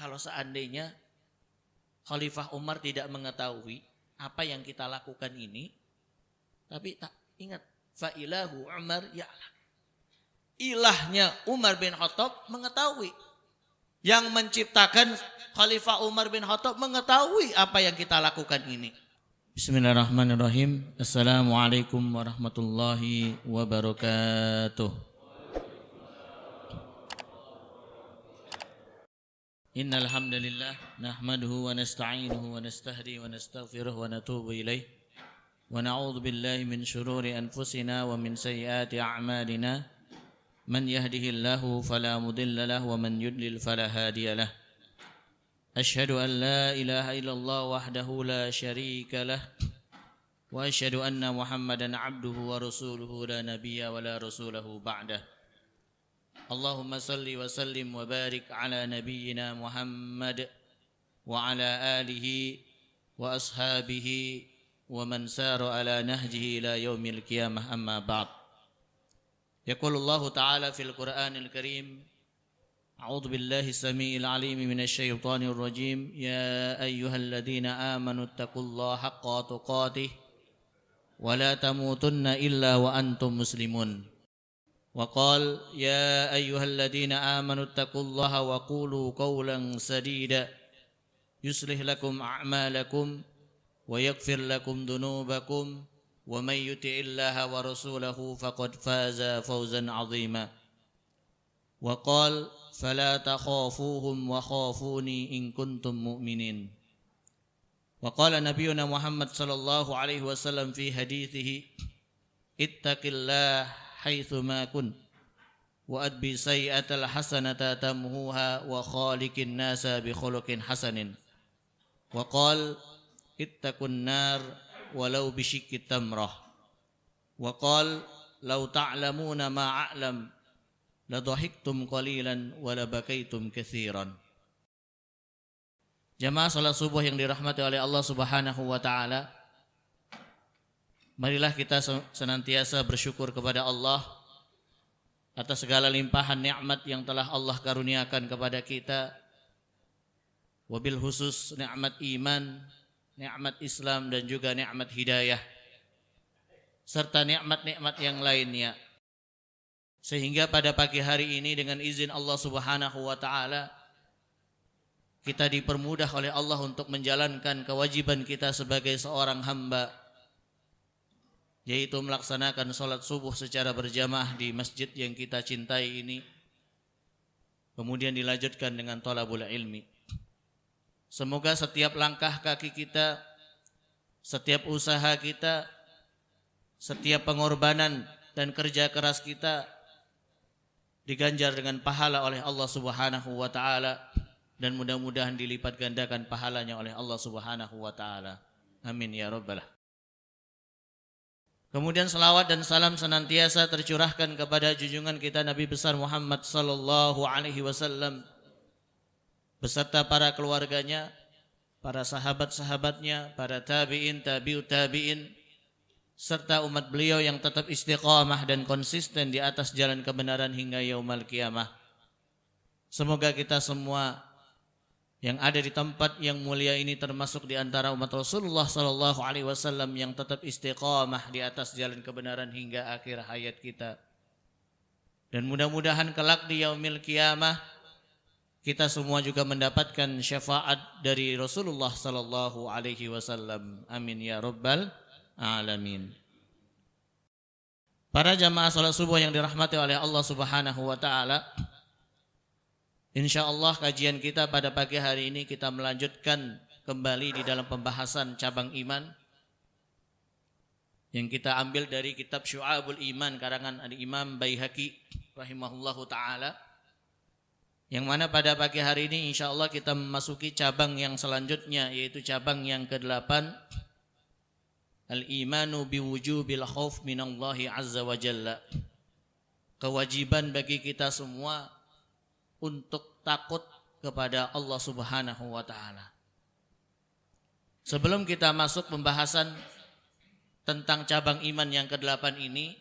Kalau seandainya Khalifah Umar tidak mengetahui apa yang kita lakukan ini, tapi tak ingat, fa'ilahu Umar ya'lam. Ilahnya Umar bin Khattab mengetahui. Yang menciptakan Khalifah Umar bin Khattab mengetahui apa yang kita lakukan ini. Bismillahirrahmanirrahim. Assalamualaikum warahmatullahi wabarakatuh. Innal hamdalillah nahmaduhu wa nasta'inuhu wa nastahdi wa nastaghfiruh wa natubu ilaih wa na'udzu billahi min shururi anfusina wa min sayyiati a'malina man yahdihillahu fala mudilla lahu wa man yudlil fala hadiya lahu. Asyhadu an la ilaha illallah wahdahu la syarika lah wa asyhadu anna Muhammadan abduhu wa rasuluhu la nabiyya wa la rasulahu ba'dah. Allahumma salli wa sallim wa barik ala nabiyyina Muhammad wa ala alihi wa ashabihi wa man sara ala nahjihi ila yaumil qiyamah, amma ba'd. Yaqulullahu ta'ala fil Qur'anil Karim, a'udzu billahi samiil 'aliim minasy syaithaanir rajiim, ya ayyuhalladzina aamanu taqullaha haqqa tuqatih wa la tamutunna illa wa antum muslimun. وقال يا أيها الذين آمنوا اتقوا الله وقولوا قولا سديدا يصلح لكم أعمالكم ويغفر لكم ذنوبكم ومن يطع الله ورسوله فقد فاز فوزا عظيما. وقال فلا تخافوهم وخافوني إن كنتم مؤمنين. وقال نبينا محمد صلى الله عليه وسلم في حديثه اتق الله حيثما كنت وأتبع سيئة الحسنة تمحوها وخالق الناس بخلق حسن. وقال اتقوا النار ولو بشق تمرة. وقال لو تعلمون ما أعلم لضحكتم قليلا ولبكيتم كثيرا. Jamaah salat subuh yang dirahmati oleh Allah Subhanahu wa taala, marilah kita senantiasa bersyukur kepada Allah atas segala limpahan nikmat yang telah Allah karuniakan kepada kita, wabil khusus nikmat iman, nikmat Islam dan juga nikmat hidayah serta nikmat-nikmat yang lainnya. Sehingga pada pagi hari ini dengan izin Allah Subhanahu wa taala kita dipermudah oleh Allah untuk menjalankan kewajiban kita sebagai seorang hamba, yaitu melaksanakan sholat subuh secara berjamaah di masjid yang kita cintai ini, kemudian dilanjutkan dengan thalabul ilmi. Semoga setiap langkah kaki kita, setiap usaha kita, setiap pengorbanan dan kerja keras kita diganjar dengan pahala oleh Allah Subhanahu wa taala, dan mudah-mudahan dilipat gandakan pahalanya oleh Allah Subhanahu wa taala. Amin ya rabbal alamin. Kemudian salawat dan salam senantiasa tercurahkan kepada junjungan kita Nabi besar Muhammad sallallahu alaihi wasallam beserta para keluarganya, para sahabat-sahabatnya, para tabi'in, tabi'ut tabi'in, serta umat beliau yang tetap istiqamah dan konsisten di atas jalan kebenaran hingga yaumul qiyamah. Semoga kita semua yang ada di tempat yang mulia ini termasuk di antara umat Rasulullah sallallahu alaihi wasallam yang tetap istiqamah di atas jalan kebenaran hingga akhir hayat kita. Dan mudah-mudahan kelak di yaumil qiyamah kita semua juga mendapatkan syafaat dari Rasulullah sallallahu alaihi wasallam. Amin ya rabbal alamin. Para jamaah salat subuh yang dirahmati oleh Allah Subhanahu wa taala, InsyaAllah kajian kita pada pagi hari ini kita melanjutkan kembali di dalam pembahasan cabang iman yang kita ambil dari kitab Syu'abul Iman karangan Imam Baihaqi rahimahullahu ta'ala, yang mana pada pagi hari ini insyaAllah kita memasuki cabang yang selanjutnya, yaitu cabang yang ke-8, Al-imanu biwujubil khauf minallahi azza wa jalla. Kewajiban bagi kita semua untuk takut kepada Allah Subhanahu wa taala. Sebelum kita masuk pembahasan tentang cabang iman yang ke-8 ini,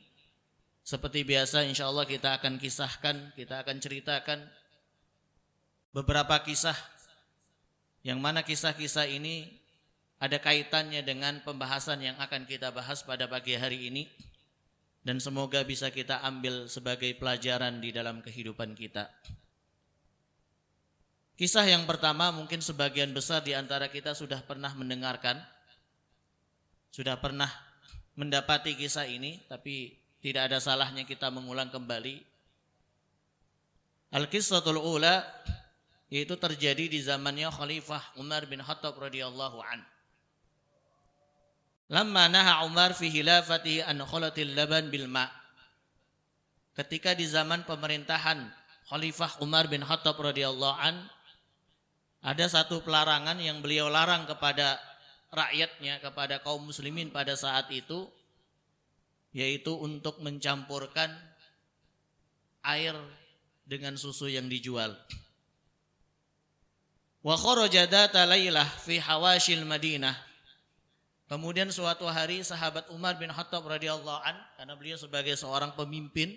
seperti biasa insyaallah kita akan kisahkan, kita akan ceritakan beberapa kisah Yang mana kisah-kisah ini ada kaitannya dengan pembahasan yang akan kita bahas pada pagi hari ini. Dan semoga bisa kita ambil sebagai pelajaran di dalam kehidupan kita. Kisah yang pertama mungkin sebagian besar di antara kita sudah pernah mendengarkan, sudah pernah mendapati kisah ini, tapi tidak ada salahnya kita mengulang kembali. Al-Qissatul Ula, yaitu terjadi di zamannya Khalifah Umar bin Khattab radhiyallahu an. Lamma naha Umar fi khilafatihi an khalatil laban bil ma. Ketika di zaman pemerintahan Khalifah Umar bin Khattab radhiyallahu an, ada satu pelarangan yang beliau larang kepada rakyatnya, kepada kaum muslimin pada saat itu, yaitu untuk mencampurkan air dengan susu yang dijual. Wa kharaja dzata lailah fi hawashil Madinah. Kemudian suatu hari sahabat Umar bin Khattab radhiyallahu an, karena beliau sebagai seorang pemimpin,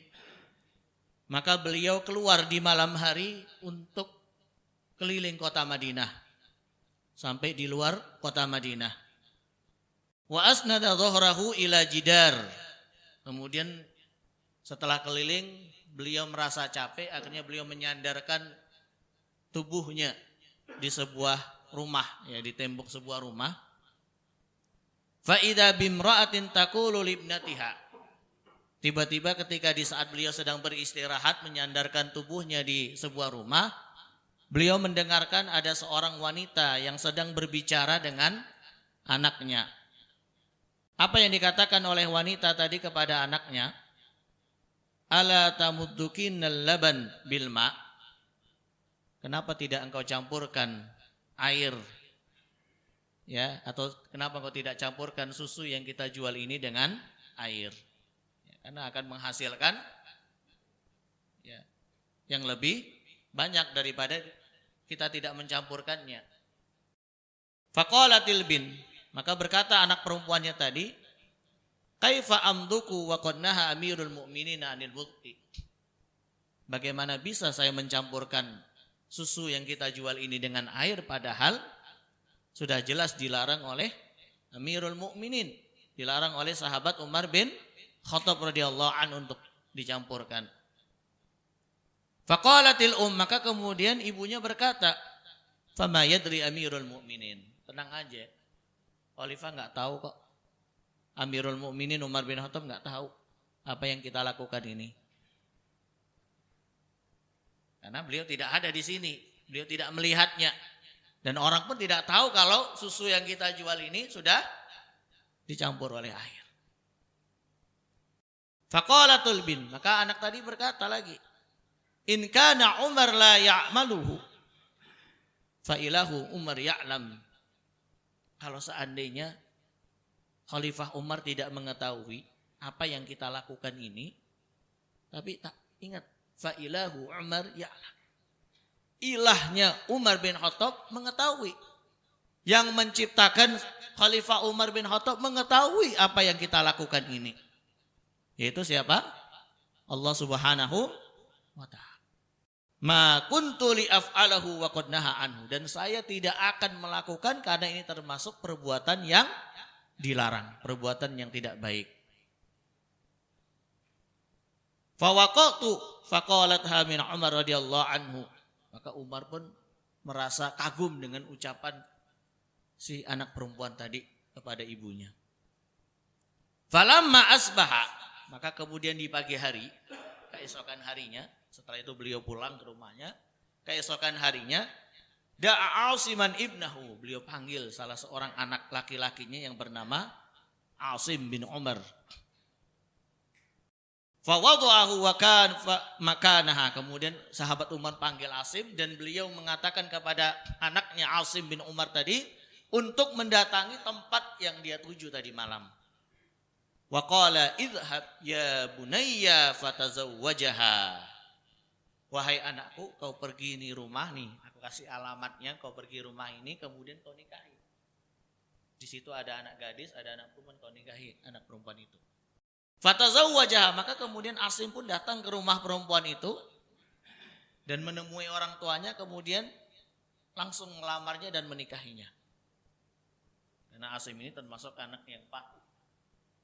maka beliau keluar di malam hari untuk keliling kota Madinah, sampai di luar kota Madinah. Wa asnada dhahrahu ila jidar. Kemudian setelah keliling beliau merasa capek, akhirnya beliau menyandarkan tubuhnya di sebuah rumah, ya, di tembok sebuah rumah. Fa idza bimra'atin taqulu libnatiha. Tiba-tiba ketika di saat beliau sedang beristirahat menyandarkan tubuhnya di sebuah rumah, beliau mendengarkan ada seorang wanita yang sedang berbicara dengan anaknya. Apa yang dikatakan oleh wanita tadi kepada anaknya? Ala tamuddukinnal laban bil ma? Kenapa tidak engkau campurkan air? Ya, atau kenapa engkau tidak campurkan susu yang kita jual ini dengan air? Ya, karena akan menghasilkan ya, yang lebih banyak daripada kita tidak mencampurkannya. Faqalatil bin, maka berkata anak perempuannya tadi, kaifa amduku wa qad naha amirul mu'minin 'anil bukti. Bagaimana bisa saya mencampurkan susu yang kita jual ini dengan air, padahal sudah jelas dilarang oleh Amirul Mukminin, dilarang oleh sahabat Umar bin Khattab radhiyallahu anhu untuk dicampurkan. Faqalatil maka kemudian ibunya berkata, fama yadri Amirul Mukminin. Tenang aja, Khalifah nggak tahu kok. Amirul Mukminin Umar bin Khattab nggak tahu apa yang kita lakukan ini. Karena beliau tidak ada di sini, beliau tidak melihatnya. Dan orang pun tidak tahu kalau susu yang kita jual ini sudah dicampur oleh air. Faqalatul bin, maka anak tadi berkata lagi, in kana Umar la ya'maluhu fa ilahu Umar ya'lam. Kalau seandainya Khalifah Umar tidak mengetahui apa yang kita lakukan ini, tapi tak ingat, fa ilahu Umar ya'lam. Ilahnya Umar bin Khattab mengetahui. Yang menciptakan Khalifah Umar bin Khattab mengetahui apa yang kita lakukan ini. Yaitu siapa? Allah Subhanahu wa ta'ala. Ma kuntu li af'alahu wa qad naha anhu. Dan saya tidak akan melakukan karena ini termasuk perbuatan yang dilarang, perbuatan yang tidak baik. Fawaqatu faqalatha min Umar radhiyallahu anhu. Maka Umar pun merasa kagum dengan ucapan si anak perempuan tadi kepada ibunya. Falamma asbaha, maka kemudian di pagi hari, keesokan harinya, setelah itu beliau pulang ke rumahnya, keesokan harinya, da'a Asiman ibnahu, beliau panggil salah seorang anak laki-lakinya yang bernama Asim bin Umar. Fawada'ahu wa kan makanaha. Kemudian sahabat Umar panggil Asim dan beliau mengatakan kepada anaknya Asim bin Umar tadi untuk mendatangi tempat yang dia tuju tadi malam. Wa qala idhhab ya bunayya fatazawwajaha. Wahai anakku, kau pergi ini rumah nih, aku kasih alamatnya, kau pergi rumah ini kemudian kau nikahi. Di situ ada anak gadis, ada anak perempuan, kau nikahi anak perempuan itu. Fatazawwajaha, maka kemudian Asim pun datang ke rumah perempuan itu dan menemui orang tuanya, kemudian langsung melamarnya dan menikahinya. Karena Asim ini termasuk anak yang patuh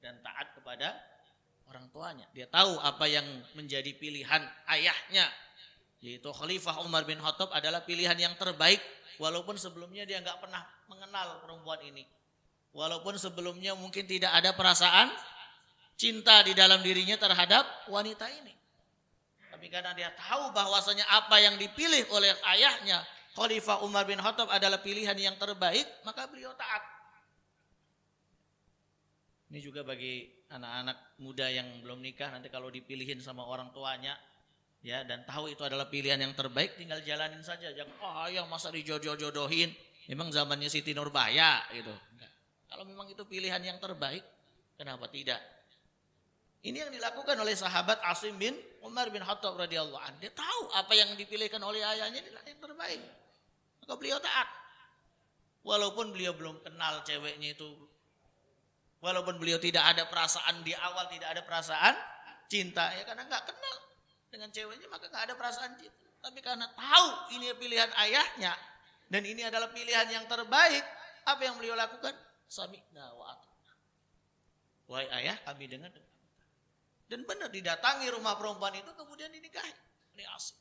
dan taat kepada orang tuanya. Dia tahu apa yang menjadi pilihan ayahnya, yaitu Khalifah Umar bin Khattab adalah pilihan yang terbaik. Walaupun sebelumnya dia nggak pernah mengenal perempuan ini. Walaupun sebelumnya mungkin tidak ada perasaan cinta di dalam dirinya terhadap wanita ini. Tapi karena dia tahu bahwasanya apa yang dipilih oleh ayahnya Khalifah Umar bin Khattab adalah pilihan yang terbaik, maka beliau taat. Ini juga bagi anak-anak muda yang belum nikah, nanti kalau dipilihin sama orang tuanya, ya, dan tahu itu adalah pilihan yang terbaik, tinggal jalanin saja. Jangan, yang masa dijodoh-jodohin, memang zamannya Siti Nurbaya gitu. Enggak. Kalau memang itu pilihan yang terbaik, kenapa tidak? Ini yang dilakukan oleh sahabat Asim bin Umar bin Khattab radhiyallahu anhu. Dia tahu apa yang dipilihkan oleh ayahnya adalah yang terbaik. Maka beliau taat. Walaupun beliau belum kenal ceweknya itu, walaupun beliau tidak ada perasaan di awal, tidak ada perasaan cinta, ya karena nggak kenal dengan ceweknya maka nggak ada perasaan cinta. Tapi karena tahu ini pilihan ayahnya dan ini adalah pilihan yang terbaik, apa yang beliau lakukan? Sami'na wa ata'na. Wahai ayah, kami dengar. Dan benar didatangi rumah perempuan itu kemudian dinikahi oleh Asim.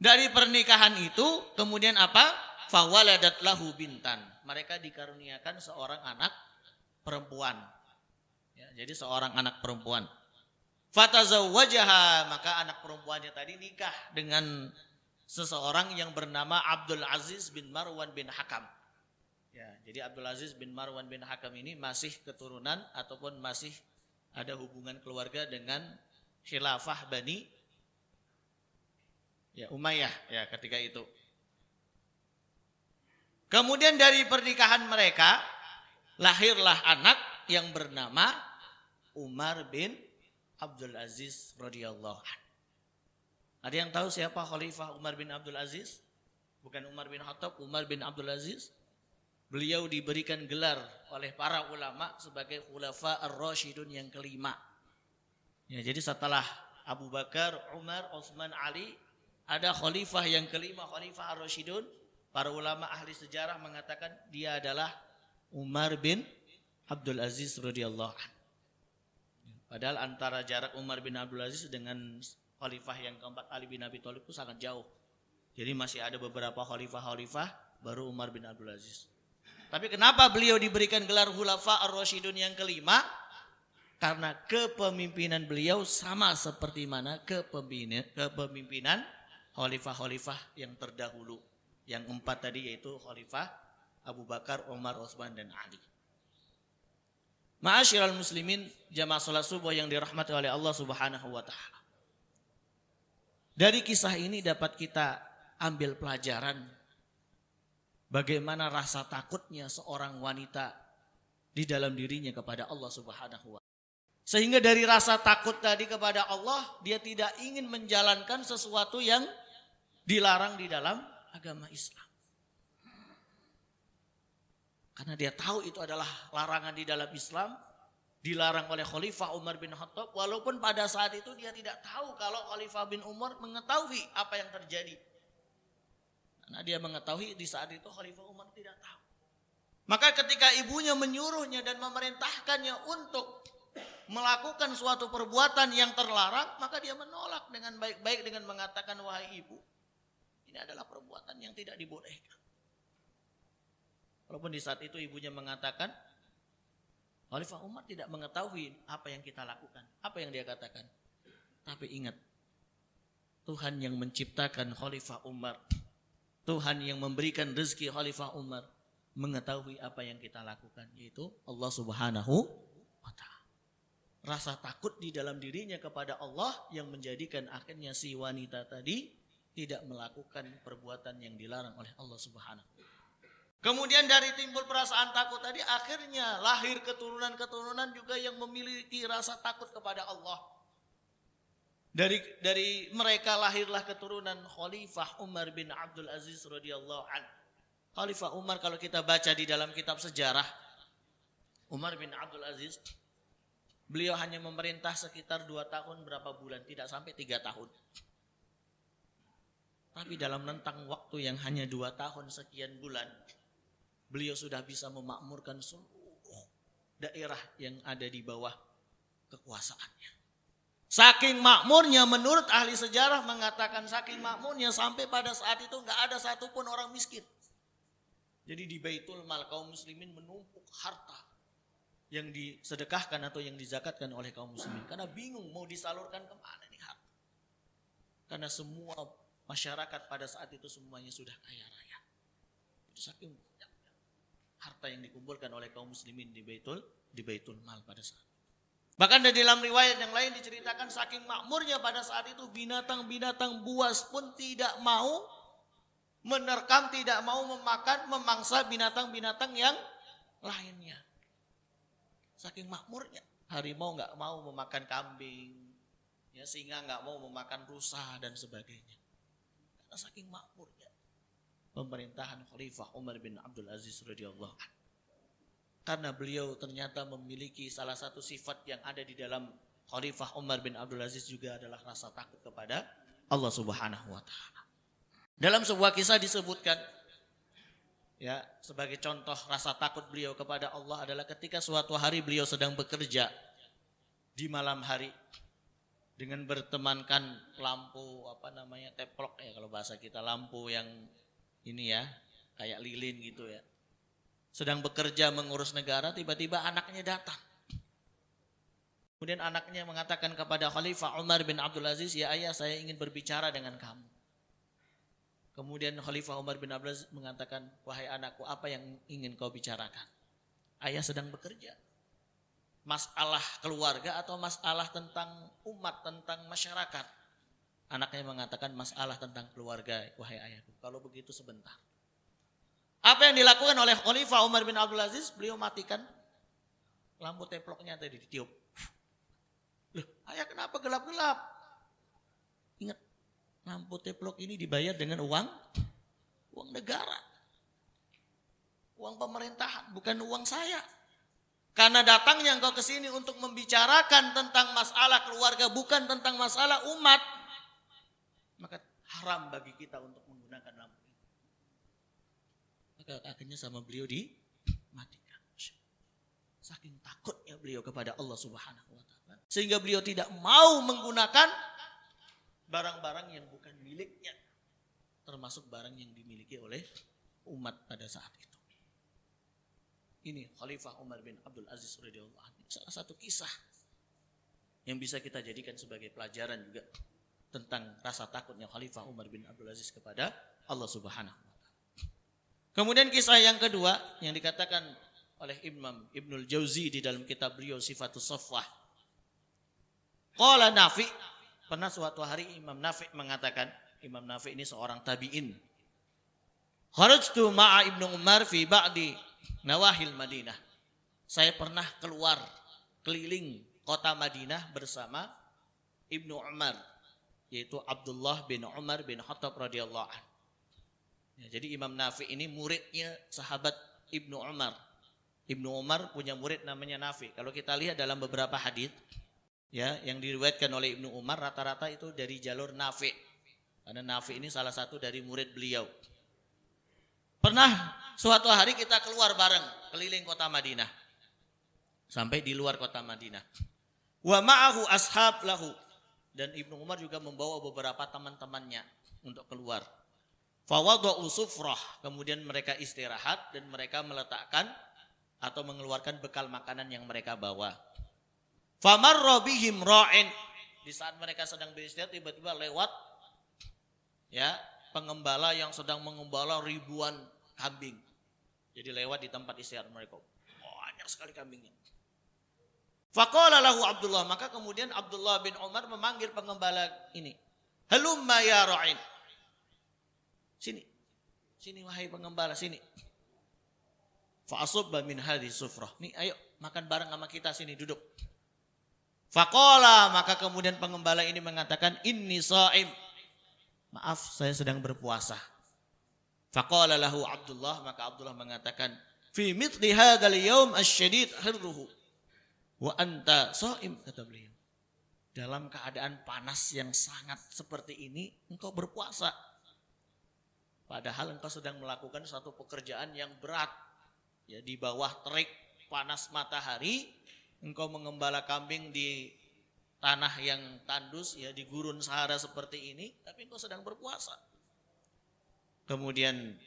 Dari pernikahan itu kemudian apa? Fawaladat lahu bintan. Mereka dikaruniakan seorang anak perempuan. Ya, jadi seorang anak perempuan. Fatazawwajaha, maka anak perempuannya tadi nikah dengan seseorang yang bernama Abdul Aziz bin Marwan bin Hakam. Ya, jadi Abdul Aziz bin Marwan bin Hakam ini masih keturunan ataupun masih ada hubungan keluarga dengan khilafah Bani Umayyah ya ketika itu. Kemudian dari pernikahan mereka lahirlah anak yang bernama Umar bin Abdul Aziz radhiyallahu anhu. Ada yang tahu siapa Khalifah Umar bin Abdul Aziz? Bukan Umar bin Khattab, Umar bin Abdul Aziz. Beliau diberikan gelar oleh para ulama sebagai Khulafa Ar-Rasyidun yang kelima. Ya, jadi setelah Abu Bakar, Umar, Utsman, Ali, ada khalifah yang kelima, Khalifah Ar-Rasyidun. Para ulama ahli sejarah mengatakan dia adalah Umar bin Abdul Aziz radhiyallahu anhu. Padahal antara jarak Umar bin Abdul Aziz dengan khalifah yang keempat Ali bin Abi Thalib itu sangat jauh. Jadi masih ada beberapa khalifah baru Umar bin Abdul Aziz. Tapi kenapa beliau diberikan gelar Khulafa Ar-Rasyidun yang kelima? Karena kepemimpinan beliau sama seperti mana kepemimpinan khalifah-khalifah yang terdahulu. Yang empat tadi yaitu Khalifah Abu Bakar, Umar, Utsman, dan Ali. Ma'asyiral muslimin, jamaah salat subuh yang dirahmati oleh Allah Subhanahu wa taala. Dari kisah ini dapat kita ambil pelajaran bagaimana rasa takutnya seorang wanita di dalam dirinya kepada Allah Subhanahu wa taala. Sehingga dari rasa takut tadi kepada Allah, dia tidak ingin menjalankan sesuatu yang dilarang di dalam agama Islam. Karena dia tahu itu adalah larangan di dalam Islam, dilarang oleh Khalifah Umar bin Khattab, walaupun pada saat itu dia tidak tahu kalau Khalifah bin Umar mengetahui apa yang terjadi. Karena dia mengetahui di saat itu Khalifah Umar tidak tahu. Maka ketika ibunya menyuruhnya dan memerintahkannya untuk melakukan suatu perbuatan yang terlarang, maka dia menolak dengan baik-baik dengan mengatakan, wahai ibu, ini adalah perbuatan yang tidak dibolehkan. Walaupun di saat itu ibunya mengatakan, Khalifah Umar tidak mengetahui apa yang kita lakukan, apa yang dia katakan. Tapi ingat, Tuhan yang menciptakan Khalifah Umar, Tuhan yang memberikan rezeki Khalifah Umar, mengetahui apa yang kita lakukan, yaitu Allah Subhanahu wa ta'ala. Rasa takut di dalam dirinya kepada Allah yang menjadikan akhirnya si wanita tadi tidak melakukan perbuatan yang dilarang oleh Allah Subhanahu wa ta'ala. Kemudian dari timbul perasaan takut tadi, akhirnya lahir keturunan-keturunan juga yang memiliki rasa takut kepada Allah. Dari mereka lahirlah keturunan Khalifah Umar bin Abdul Aziz radhiyallahu anhu. Khalifah Umar kalau kita baca di dalam kitab sejarah, Umar bin Abdul Aziz, beliau hanya memerintah sekitar 2 tahun berapa bulan, tidak sampai 3 tahun. Tapi dalam rentang waktu yang hanya 2 tahun sekian bulan, beliau sudah bisa memakmurkan seluruh daerah yang ada di bawah kekuasaannya. Saking makmurnya, menurut ahli sejarah mengatakan saking makmurnya sampai pada saat itu nggak ada satupun orang miskin. Jadi di Baitul Mal kaum muslimin menumpuk harta yang disedekahkan atau yang dizakatkan oleh kaum muslimin. Karena bingung mau disalurkan kemana nih harta. Karena semua masyarakat pada saat itu semuanya sudah kaya raya. Itu saking harta yang dikumpulkan oleh kaum muslimin di Baitul Mal pada saat itu. Bahkan di dalam riwayat yang lain diceritakan saking makmurnya pada saat itu binatang-binatang buas pun tidak mau menerkam, tidak mau memakan, memangsa binatang-binatang yang lainnya. Saking makmurnya. Harimau nggak mau memakan kambing, ya, singa nggak mau memakan rusa dan sebagainya. Karena saking makmurnya pemerintahan Khalifah Umar bin Abdul Aziz radhiyallahu anhu. Karena beliau ternyata memiliki salah satu sifat yang ada di dalam Khalifah Umar bin Abdul Aziz juga adalah rasa takut kepada Allah Subhanahu wa taala. Dalam sebuah kisah disebutkan, ya, sebagai contoh rasa takut beliau kepada Allah adalah ketika suatu hari beliau sedang bekerja di malam hari dengan bertemankan lampu teplok ya kalau bahasa kita, lampu yang ini ya, kayak lilin gitu ya. Sedang bekerja mengurus negara, tiba-tiba anaknya datang. Kemudian anaknya mengatakan kepada Khalifah Umar bin Abdul Aziz, "Ya ayah, saya ingin berbicara dengan kamu." Kemudian Khalifah Umar bin Abdul Aziz mengatakan, "Wahai anakku, apa yang ingin kau bicarakan?" "Ayah sedang bekerja. Masalah keluarga atau masalah tentang umat, tentang masyarakat?" Anaknya mengatakan, "Masalah tentang keluarga, wahai ayahku." "Kalau begitu sebentar." Apa yang dilakukan oleh Khalifah Umar bin Abdul Aziz? Beliau matikan lampu teploknya tadi, ditiup. Loh, ayah kenapa gelap-gelap? Ingat, lampu teplok ini dibayar dengan uang negara. Uang pemerintahan, bukan uang saya. Karena datangnya engkau ke sini untuk membicarakan tentang masalah keluarga, bukan tentang masalah umat, maka haram bagi kita untuk menggunakan lampu. Maka akhirnya sama beliau dimatikan. Saking takutnya beliau kepada Allah Subhanahu wa taala, sehingga beliau tidak mau menggunakan barang-barang yang bukan miliknya, termasuk barang yang dimiliki oleh umat pada saat itu. Ini Khalifah Umar bin Abdul Aziz radhiyallahu anhu. Salah satu kisah yang bisa kita jadikan sebagai pelajaran juga tentang rasa takutnya Khalifah Umar bin Abdul Aziz kepada Allah Subhanahu wa taala. Kemudian kisah yang kedua yang dikatakan oleh Imam Ibnul Jauzi di dalam kitab beliau Sifatus Saffah. Qala Nafi, pernah suatu hari Imam Nafi mengatakan, Imam Nafi ini seorang tabi'in. Kharajtu ma'a Ibnu Umar fi ba'di nawahil Madinah. Saya pernah keluar keliling kota Madinah bersama Ibnu Umar, yaitu Abdullah bin Umar bin Khattab radhiyallahu anhu. Ya, jadi Imam Nafi ini muridnya sahabat Ibnu Umar. Ibnu Umar punya murid namanya Nafi. Kalau kita lihat dalam beberapa hadis ya yang diriwayatkan oleh Ibnu Umar, rata-rata itu dari jalur Nafi. Karena Nafi ini salah satu dari murid beliau. Pernah suatu hari kita keluar bareng keliling kota Madinah. Sampai di luar kota Madinah. Wa ma'ahu ashab lahu. Dan Ibnu Umar juga membawa beberapa teman-temannya untuk keluar. Fawadau sufrah, kemudian mereka istirahat dan mereka meletakkan atau mengeluarkan bekal makanan yang mereka bawa. Famarra bihim ra'in, di saat mereka sedang beristirahat tiba-tiba lewat ya pengembala yang sedang mengembala ribuan kambing. Jadi lewat di tempat istirahat mereka. Banyak sekali kambingnya. Faqala lahu Abdullah, maka kemudian Abdullah bin Umar memanggil pengembala ini. Halumma ya ra'in. Sini wahai pengembala, sini. Fa'asubba min hadhihi sufrah. Nih ayo makan bareng sama kita, sini duduk. Faqala, maka kemudian pengembala ini mengatakan, inni sha'im. Maaf, saya sedang berpuasa. Faqala lahu Abdullah, maka Abdullah mengatakan, fi mithli hadzal yaum asyadid harruhu wa anta sha'im, kata beliau. Dalam keadaan panas yang sangat seperti ini engkau berpuasa. Padahal engkau sedang melakukan suatu pekerjaan yang berat. Ya, di bawah terik panas matahari, engkau mengembala kambing di tanah yang tandus, ya, di gurun Sahara seperti ini, tapi engkau sedang berpuasa. Kemudian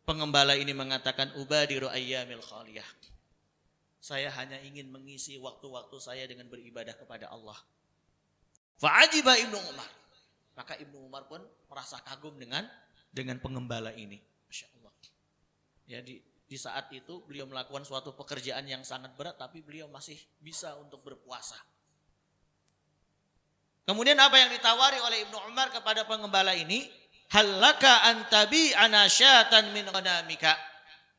pengembala ini mengatakan, ubadiru ayyamil khaliyah. Saya hanya ingin mengisi waktu-waktu saya dengan beribadah kepada Allah. Fa'ajiba Ibnu Umar. Maka Ibnu Umar pun merasa kagum dengan pengembala ini. Masya Allah. Ya, di saat itu beliau melakukan suatu pekerjaan yang sangat berat, tapi beliau masih bisa untuk berpuasa. Kemudian apa yang ditawari oleh Ibnu Umar kepada pengembala ini? Halaka antabi anasyatan min ghanamika.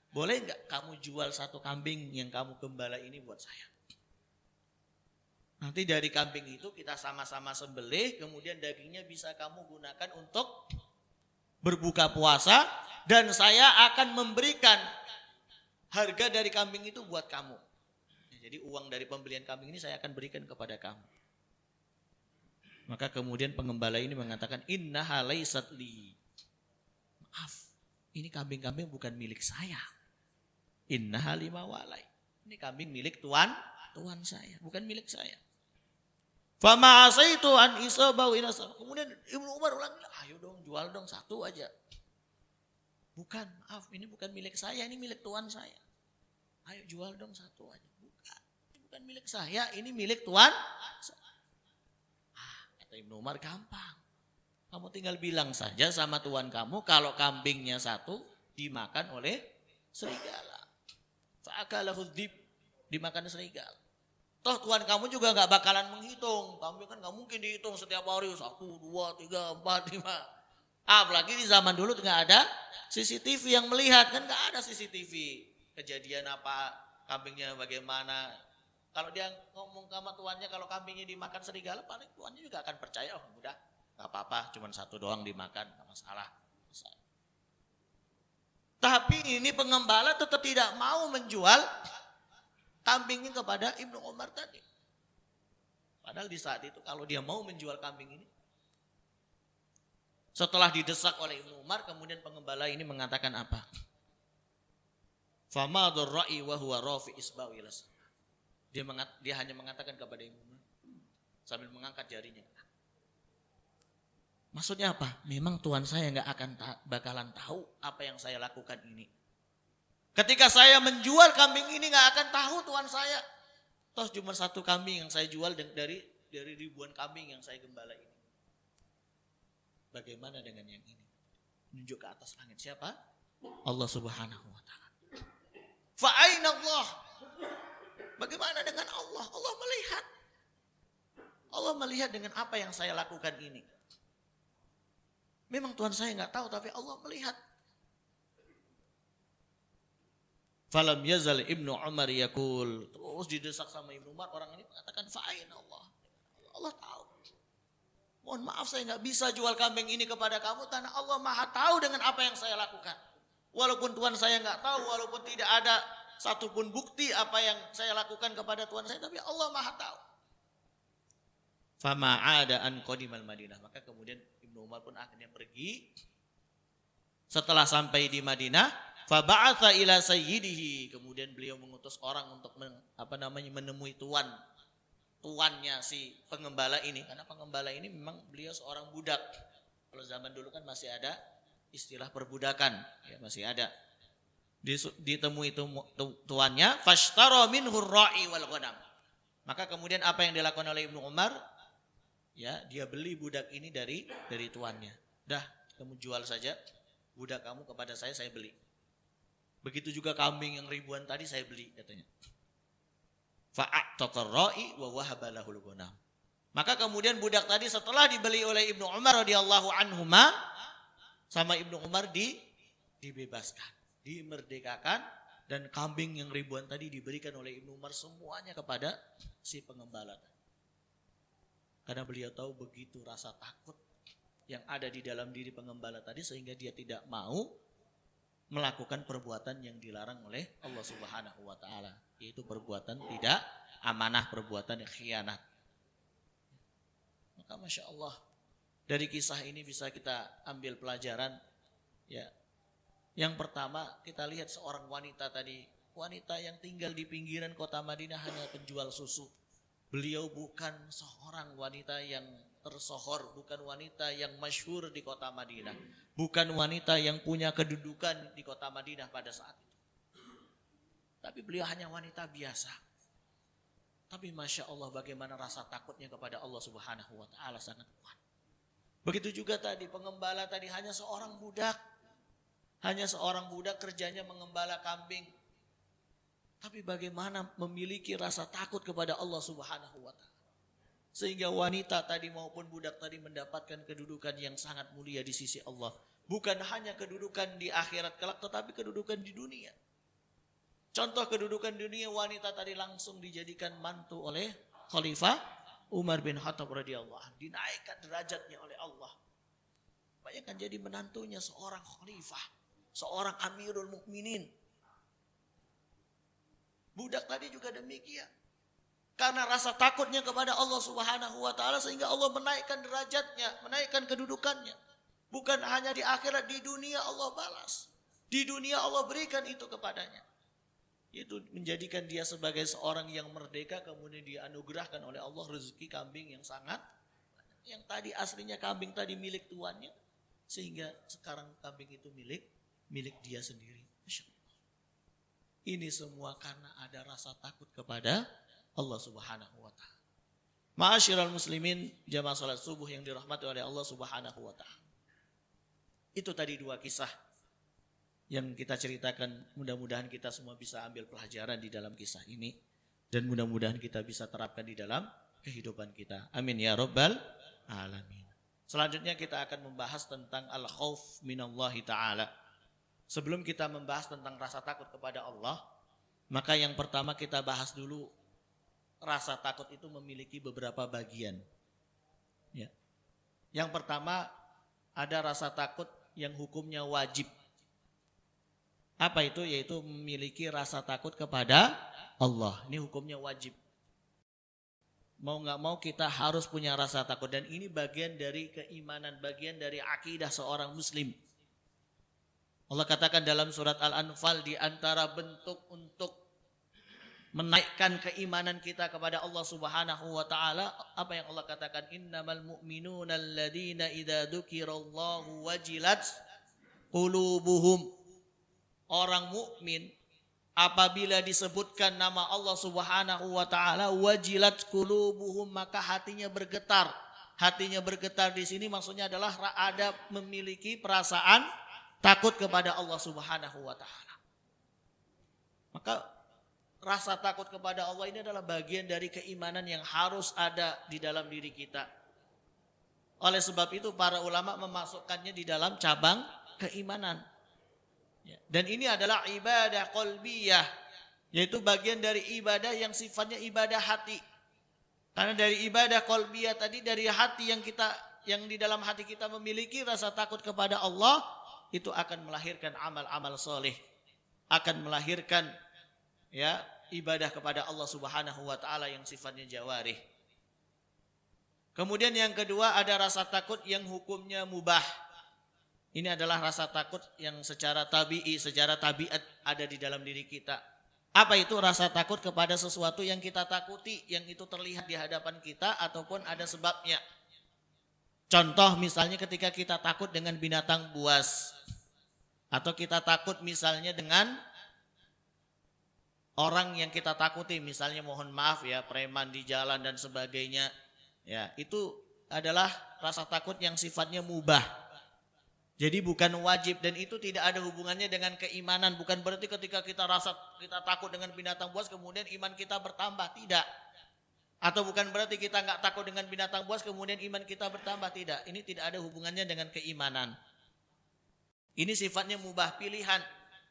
Boleh enggak kamu jual satu kambing yang kamu gembala ini buat saya? Nanti dari kambing itu kita sama-sama sembelih, kemudian dagingnya bisa kamu gunakan untuk berbuka puasa, dan saya akan memberikan harga dari kambing itu buat kamu. Jadi uang dari pembelian kambing ini saya akan berikan kepada kamu. Maka kemudian pengembala ini mengatakan, innaha laysat li. Maaf, ini kambing-kambing bukan milik saya. Innaha limawalai. Ini kambing milik tuan saya, bukan milik saya. Fama asaitu an isabau inasab. Kemudian Ibnu Umar ulang, ayo dong jual dong satu aja. Bukan, maaf, ini bukan milik saya, ini milik tuan saya. Ayo jual dong satu aja. Bukan, ini bukan milik saya, ini milik tuan. Kata Ibnu Umar, gampang. Kamu tinggal bilang saja sama tuan kamu kalau kambingnya satu dimakan oleh serigala. Fa'akalahu dzib, dimakan serigala. Toh tuan kamu juga gak bakalan menghitung. Kambing kan gak mungkin dihitung setiap hari 1, 2, 3, 4, 5. Apalagi di zaman dulu gak ada CCTV yang melihat. Kan gak ada CCTV. Kejadian apa, kambingnya bagaimana. Kalau dia ngomong sama tuannya kalau kambingnya dimakan serigala, paling tuannya juga akan percaya. Oh udah gak apa-apa, cuma satu doang dimakan, gak masalah. Tapi ini pengembala tetap tidak mau menjual kambingnya kepada Ibnu Umar tadi. Padahal di saat itu kalau dia mau menjual kambing ini, setelah didesak oleh Ibnu Umar, kemudian pengembala ini mengatakan apa? Fama dzarra'i wa huwa rafi isba'u ila sama. Dia hanya mengatakan kepada Ibnu Umar sambil mengangkat jarinya. Maksudnya apa? Memang tuan saya nggak akan bakalan tahu apa yang saya lakukan ini. Ketika saya menjual kambing ini nggak akan tahu tuan saya. Toh cuma satu kambing yang saya jual dari ribuan kambing yang saya gembala ini. Bagaimana dengan yang ini? Menunjuk ke atas langit siapa? Allah Subhanahu wa taala. Fa aina Allah? Bagaimana dengan Allah? Allah melihat. Allah melihat dengan apa yang saya lakukan ini. Memang Tuhan saya nggak tahu, tapi Allah melihat. Falam yazal Ibnu Umar yaqul, terus didesak sama Ibnu Umar, orang ini mengatakan fa'ain Allah. Allah tahu. Mohon maaf saya nggak bisa jual kambing ini kepada kamu karena Allah Maha tahu dengan apa yang saya lakukan. Walaupun Tuhan saya nggak tahu, walaupun tidak ada satupun bukti apa yang saya lakukan kepada Tuhan saya, tapi Allah Maha tahu. Fama ada an qadimal Madinah. Maka kemudian Ibnu Umar pun akhirnya pergi. Setelah sampai di Madinah, fa ba'atha ila sayyidihi. Kemudian beliau mengutus orang untuk menemui tuannya si pengembala ini. Karena pengembala ini memang beliau seorang budak. Kalau zaman dulu kan masih ada istilah perbudakan, ya masih ada. Ditemui tuannya, fashtara minhu ar-ra'i wal ghanam. Maka kemudian apa yang dilakukan oleh Ibnu Umar? Ya, dia beli budak ini dari tuannya. Dah, kamu jual saja budak kamu kepada saya beli. Begitu juga kambing yang ribuan tadi saya beli katanya. Fa'ataqar ra'i wa wahaba lahul ghanam. Maka kemudian budak tadi setelah dibeli oleh Ibnu Umar radhiyallahu anhuma, sama Ibnu Umar dibebaskan, dimerdekakan, dan kambing yang ribuan tadi diberikan oleh Ibnu Umar semuanya kepada si pengembala tadi. Karena beliau tahu begitu rasa takut yang ada di dalam diri pengembala tadi sehingga dia tidak mau melakukan perbuatan yang dilarang oleh Allah Subhanahu wa taala, yaitu perbuatan tidak amanah, perbuatan yang khianat. Maka Masya Allah, dari kisah ini bisa kita ambil pelajaran Ya. Yang pertama kita lihat seorang wanita tadi, wanita yang tinggal di pinggiran kota Madinah hanya penjual susu. Beliau bukan seorang wanita yang tersohor, bukan wanita yang masyhur di kota Madinah, bukan wanita yang punya kedudukan di kota Madinah pada saat itu. Tapi beliau hanya wanita biasa. Tapi Masya Allah bagaimana rasa takutnya kepada Allah Subhanahu wa Ta'ala sangat kuat. Begitu juga tadi pengembala tadi hanya seorang budak. Hanya seorang budak kerjanya mengembala kambing. Tapi bagaimana memiliki rasa takut kepada Allah Subhanahu wa Ta'ala. Sehingga wanita tadi maupun budak tadi mendapatkan kedudukan yang sangat mulia di sisi Allah. Bukan hanya kedudukan di akhirat kelak tetapi kedudukan di dunia. Contoh kedudukan dunia, wanita tadi langsung dijadikan mantu oleh Khalifah Umar bin Khattab radhiyallahu anhu, dinaikkan derajatnya oleh Allah. Bayangkan jadi menantunya seorang khalifah, seorang Amirul Mukminin. Budak tadi juga demikian. Karena rasa takutnya kepada Allah Subhanahu wa Ta'ala sehingga Allah menaikkan derajatnya, menaikkan kedudukannya. Bukan hanya di akhirat, di dunia Allah balas. Di dunia Allah berikan itu kepadanya. Itu menjadikan dia sebagai seorang yang merdeka, kemudian dianugerahkan oleh Allah rezeki kambing yang sangat banyak. Yang tadi aslinya kambing tadi milik tuannya, sehingga sekarang kambing itu milik dia sendiri. Masya Allah. Ini semua karena ada rasa takut kepada Allah Subhanahu wa Ta'ala. Ma'asyiral muslimin, jamaah salat subuh yang dirahmati oleh Allah Subhanahu wa Ta'ala. Itu tadi dua kisah yang kita ceritakan, mudah-mudahan kita semua bisa ambil pelajaran di dalam kisah ini dan mudah-mudahan kita bisa terapkan di dalam kehidupan kita. Amin ya rabbal alamin. Selanjutnya kita akan membahas tentang al-khauf minallahi ta'ala. Sebelum kita membahas tentang rasa takut kepada Allah, maka yang pertama kita bahas dulu rasa takut itu memiliki beberapa bagian. Ya. Yang pertama ada rasa takut yang hukumnya wajib. Apa itu? Yaitu memiliki rasa takut kepada Allah. Ini hukumnya wajib. Mau gak mau kita harus punya rasa takut. Dan ini bagian dari keimanan, bagian dari akidah seorang muslim. Allah katakan dalam surat Al-Anfal, di antara bentuk untuk menaikkan keimanan kita kepada Allah Subhanahu wa Ta'ala, apa yang Allah katakan? Innamal mu'minuna alladhina idza dzukirallahu wajilat qulubuhum. Orang mukmin apabila disebutkan nama Allah Subhanahu wa Ta'ala, wajilat qulubuhum, maka hatinya bergetar. Hatinya bergetar di sini maksudnya adalah ada memiliki perasaan takut kepada Allah Subhanahu wa Ta'ala. Maka rasa takut kepada Allah ini adalah bagian dari keimanan yang harus ada di dalam diri kita. Oleh sebab itu para ulama memasukkannya di dalam cabang keimanan. Dan ini adalah ibadah qalbiyah, yaitu bagian dari ibadah yang sifatnya ibadah hati. Karena dari ibadah qalbiyah tadi, dari hati yang di dalam hati kita memiliki rasa takut kepada Allah, itu akan melahirkan amal-amal soleh, akan melahirkan ya ibadah kepada Allah Subhanahu wa Ta'ala yang sifatnya jawarih. Kemudian yang kedua ada rasa takut yang hukumnya mubah. Ini adalah rasa takut yang secara tabi'i, secara tabiat ada di dalam diri kita. Apa itu? Rasa takut kepada sesuatu yang kita takuti, yang itu terlihat di hadapan kita ataupun ada sebabnya. Contoh misalnya ketika kita takut dengan binatang buas. Atau kita takut misalnya dengan orang yang kita takuti, misalnya mohon maaf ya, preman di jalan dan sebagainya. Ya, itu adalah rasa takut yang sifatnya mubah. Jadi bukan wajib dan itu tidak ada hubungannya dengan keimanan. Bukan berarti ketika kita takut dengan binatang buas kemudian iman kita bertambah, tidak. Atau bukan berarti kita nggak takut dengan binatang buas kemudian iman kita bertambah, tidak. Ini tidak ada hubungannya dengan keimanan. Ini sifatnya mubah, pilihan.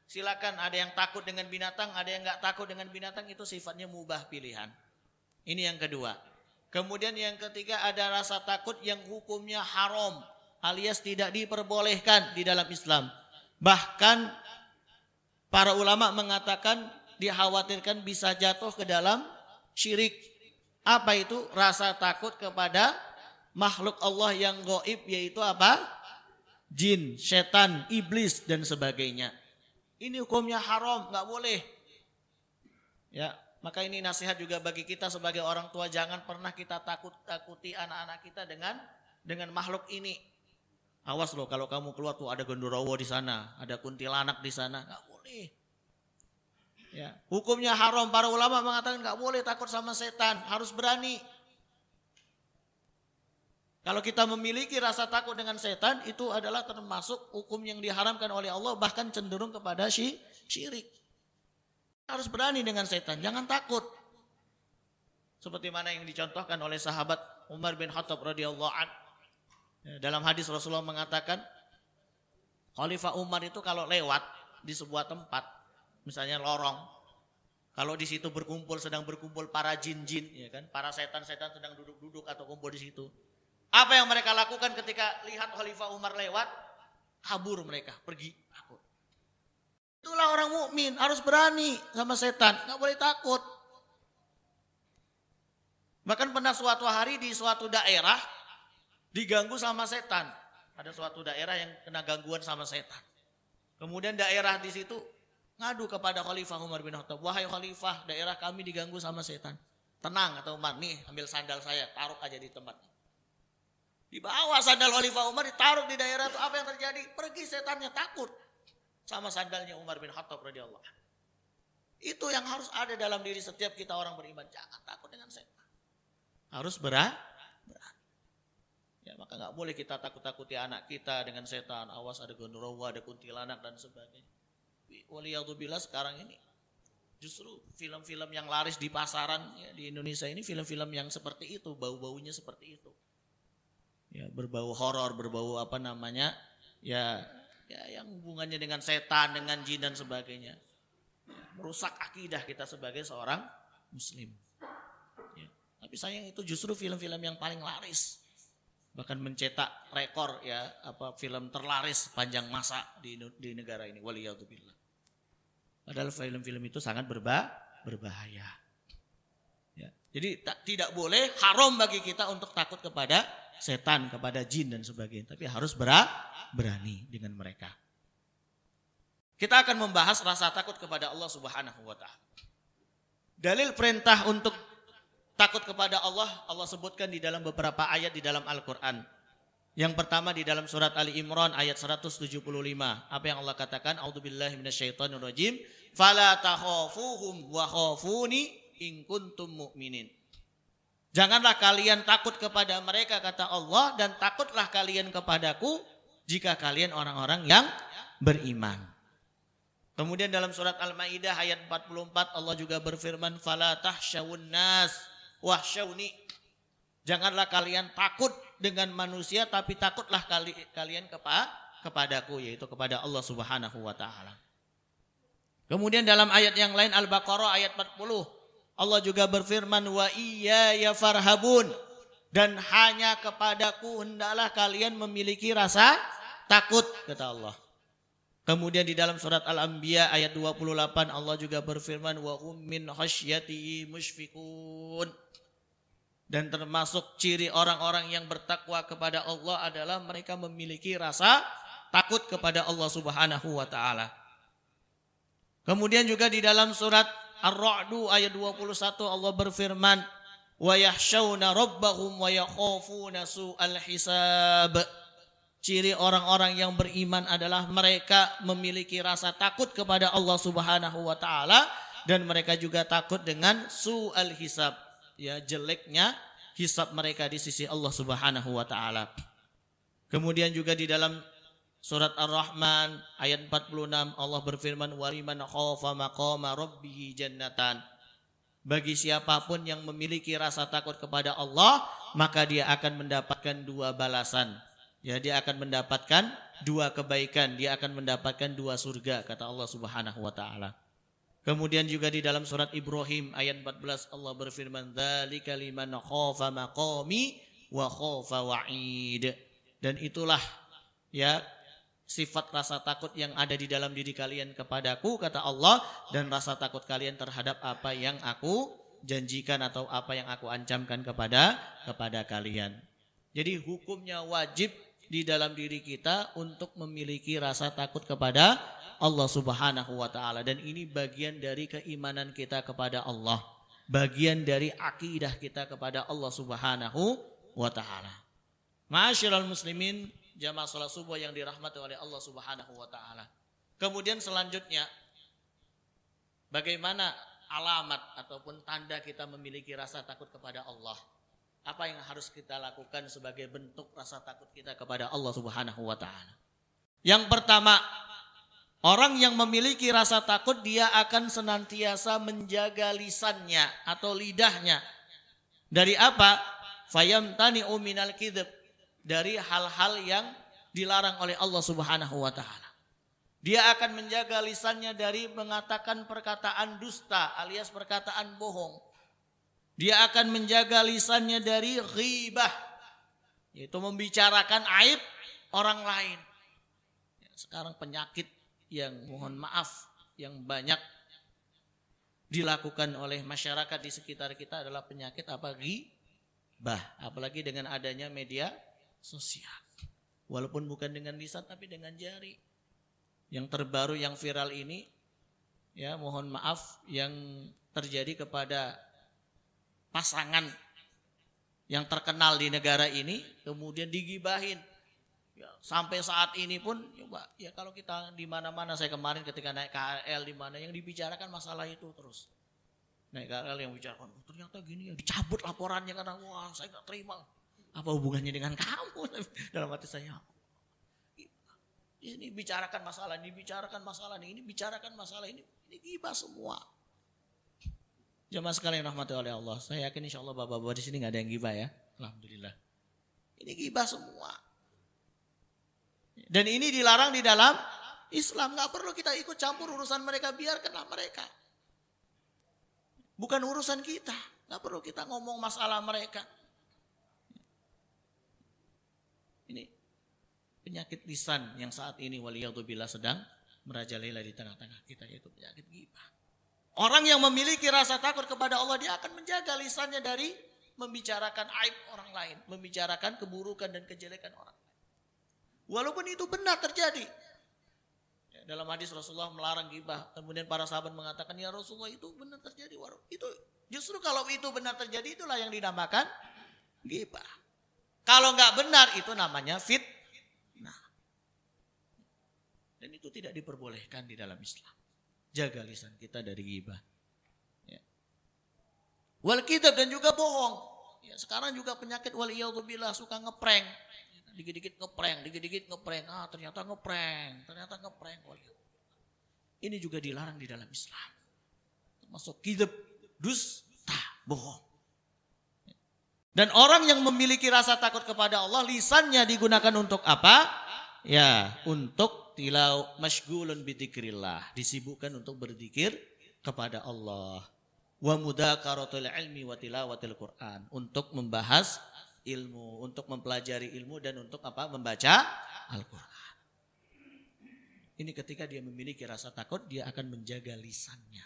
Silakan, ada yang takut dengan binatang, ada yang nggak takut dengan binatang, itu sifatnya mubah, pilihan. Ini yang kedua. Kemudian yang ketiga ada rasa takut yang hukumnya haram, alias tidak diperbolehkan di dalam Islam. Bahkan para ulama mengatakan dikhawatirkan bisa jatuh ke dalam syirik. Apa itu? Rasa takut kepada makhluk Allah yang gaib, yaitu apa? jin, setan, iblis dan sebagainya. Ini hukumnya haram, nggak boleh. Ya, maka ini nasihat juga bagi kita sebagai orang tua, jangan pernah kita takuti anak-anak kita dengan makhluk ini. Awas loh kalau kamu keluar tuh ada gondorowo di sana, ada kuntilanak di sana, nggak boleh. Ya, hukumnya haram. Para ulama mengatakan nggak boleh takut sama setan, harus berani. Kalau kita memiliki rasa takut dengan setan, itu adalah termasuk hukum yang diharamkan oleh Allah, bahkan cenderung kepada syirik. Harus berani dengan setan, jangan takut. Seperti mana yang dicontohkan oleh sahabat Umar bin Khattab radhiyallahu anhu. Dalam hadis Rasulullah mengatakan, Khalifah Umar itu kalau lewat di sebuah tempat, misalnya lorong, kalau di situ sedang berkumpul para jin-jin, ya kan, para setan-setan sedang duduk-duduk atau kumpul di situ. Apa yang mereka lakukan ketika lihat Khalifah Umar lewat? Kabur mereka, pergi. Takut. Itulah orang mukmin, harus berani sama setan, nggak boleh takut. Bahkan pernah suatu hari di suatu daerah diganggu sama setan. Ada suatu daerah yang kena gangguan sama setan. Kemudian daerah di situ ngadu kepada Khalifah Umar bin Khattab. Wahai Khalifah, daerah kami diganggu sama setan. Tenang kata Umar, nih ambil sandal saya, taruh aja di tempat. Dibawa sandal Khalifah Umar, ditaruh di daerah itu, apa yang terjadi? Pergi setannya, takut sama sandalnya Umar bin Khattab radhiyallahu anhu. Itu yang harus ada dalam diri setiap kita orang beriman. Jangan takut dengan setan. Harus berani. Ya, maka nggak boleh kita takut-takuti anak kita dengan setan. Awas ada gondorowo, ada kuntilanak dan sebagainya. Waliyadzubillah sekarang ini justru film-film yang laris di pasaran ya, di Indonesia ini film-film yang seperti itu, bau-baunya seperti itu. Ya, berbau horor, berbau apa namanya? Ya yang hubungannya dengan setan, dengan jin dan sebagainya. Ya, merusak akidah kita sebagai seorang muslim. Ya, tapi sayang itu justru film-film yang paling laris. Bahkan mencetak rekor ya film terlaris panjang masa di negara ini. Waliyadzubillah. Padahal film-film itu sangat berbahaya. Ya, jadi tidak boleh, haram bagi kita untuk takut kepada setan, kepada jin dan sebagainya. Tapi harus berani dengan mereka. Kita akan membahas rasa takut kepada Allah Subhanahu wa ta'ala. Dalil perintah untuk takut kepada Allah, Allah sebutkan di dalam beberapa ayat di dalam Al-Quran. Yang pertama di dalam surat Ali Imran ayat 175. Apa yang Allah katakan? A'udzubillahi minasyaitonirrajim. Fala takhafuhum wa khafuni in kuntum mu'minin. Janganlah kalian takut kepada mereka, kata Allah, dan takutlah kalian kepadaku jika kalian orang-orang yang beriman. Kemudian dalam surat Al-Maidah ayat 44 Allah juga berfirman, fala tahsyawun nas wahsyawni. Janganlah kalian takut dengan manusia, tapi takutlah kalian kepadaku, yaitu kepada Allah Subhanahu wa ta'ala. Kemudian dalam ayat yang lain Al-Baqarah ayat 40 Allah juga berfirman, wa iyaya farhabun, dan hanya kepadaku hendaklah kalian memiliki rasa takut, kata Allah. Kemudian di dalam surat Al-Anbiya ayat 28 Allah juga berfirman, wa hum min khasyatihi musyfiqun. Dan termasuk ciri orang-orang yang bertakwa kepada Allah adalah mereka memiliki rasa takut kepada Allah Subhanahu wa ta'ala. Kemudian juga di dalam surat Ar-Ra'du ayat 21 Allah berfirman, wa yahsyawna rabbahum wa yakhafuna su'al hisab. Ciri orang-orang yang beriman adalah mereka memiliki rasa takut kepada Allah Subhanahu wa ta'ala, dan mereka juga takut dengan su'al hisab, ya, jeleknya hisab mereka di sisi Allah Subhanahu wa ta'ala. Kemudian juga di dalam surat Ar-Rahman ayat 46 Allah berfirman, waliman khafa maqama rabbih jannatan. Bagi siapapun yang memiliki rasa takut kepada Allah, maka dia akan mendapatkan dua balasan. Ya, dia akan mendapatkan dua kebaikan, dia akan mendapatkan dua surga, kata Allah Subhanahu wa ta'ala. Kemudian juga di dalam surat Ibrahim ayat 14 Allah berfirman, dzalika liman khafa maqami wa khafa wa'id. Dan itulah ya sifat rasa takut yang ada di dalam diri kalian kepadaku, kata Allah, dan rasa takut kalian terhadap apa yang aku janjikan atau apa yang aku ancamkan kepada kalian. Jadi hukumnya wajib di dalam diri kita untuk memiliki rasa takut kepada Allah Subhanahu wa taala, dan ini bagian dari keimanan kita kepada Allah, bagian dari akidah kita kepada Allah Subhanahu wa taala. Ma'asyiral muslimin, jamaah salat subuh yang dirahmati oleh Allah Subhanahu wa taala. Kemudian selanjutnya, bagaimana alamat ataupun tanda kita memiliki rasa takut kepada Allah? Apa yang harus kita lakukan sebagai bentuk rasa takut kita kepada Allah Subhanahu wa taala? Yang pertama, orang yang memiliki rasa takut dia akan senantiasa menjaga lisannya atau lidahnya. Dari apa? Fayamtani'u minal kidhib, dari hal-hal yang dilarang oleh Allah Subhanahu wa taala. Dia akan menjaga lisannya dari mengatakan perkataan dusta alias perkataan bohong. Dia akan menjaga lisannya dari ghibah, yaitu membicarakan aib orang lain. Sekarang penyakit yang mohon maaf yang banyak dilakukan oleh masyarakat di sekitar kita adalah penyakit apa? Ghibah. Apalagi dengan adanya media sosial. Walaupun bukan dengan lisan tapi dengan jari. Yang terbaru yang viral ini, ya mohon maaf, yang terjadi kepada pasangan yang terkenal di negara ini kemudian digibahin. Ya, sampai saat ini pun ya kalau kita di mana-mana, saya kemarin ketika naik KRL di mana yang dibicarakan masalah itu terus. Naik KRL yang bicarakan, ternyata gini ya, dicabut laporannya karena wah saya nggak terima. Apa hubungannya dengan kamu? Dalam hati saya. Ini bicarakan masalah, ini bicarakan masalah ini bicarakan masalah ini gibah semua. Jamaah sekalian rahmati oleh Allah, saya yakin insya Allah bapak-bapak di sini nggak ada yang gibah ya, alhamdulillah. Ini gibah semua. Dan ini dilarang di dalam Islam, nggak perlu kita ikut campur urusan mereka, biarkanlah mereka. Bukan urusan kita, nggak perlu kita ngomong masalah mereka. Ini penyakit lisan yang saat ini waliyadzubillah sedang merajalela di tengah-tengah kita, yaitu penyakit gibah. Orang yang memiliki rasa takut kepada Allah, dia akan menjaga lisannya dari membicarakan aib orang lain, membicarakan keburukan dan kejelekan orang lain. Walaupun itu benar terjadi. Ya, dalam hadis Rasulullah melarang ghibah, kemudian para sahabat mengatakan, ya Rasulullah itu benar terjadi. Itu justru kalau itu benar terjadi, itulah yang dinamakan ghibah. Kalau nggak benar itu namanya fitnah. Dan itu tidak diperbolehkan di dalam Islam. Jaga lisan kita dari ghibah. Ya. Wal kidzab, dan juga bohong. Ya, sekarang juga penyakit waliyadzubillah suka ngeprank. Dikit-dikit ngeprank. Ternyata ngeprank. Ini juga dilarang di dalam Islam. Termasuk kidzab, dusta, bohong. Dan orang yang memiliki rasa takut kepada Allah, lisannya digunakan untuk apa? Ya, untuk masyghulun bidzikrillah, disibukkan untuk berzikir kepada Allah. Wa mudzakkaratul ilmi wa tilawatil Quran, untuk membahas ilmu, untuk mempelajari ilmu dan untuk apa? Membaca Al-Qur'an. Ini ketika dia memiliki rasa takut, dia akan menjaga lisannya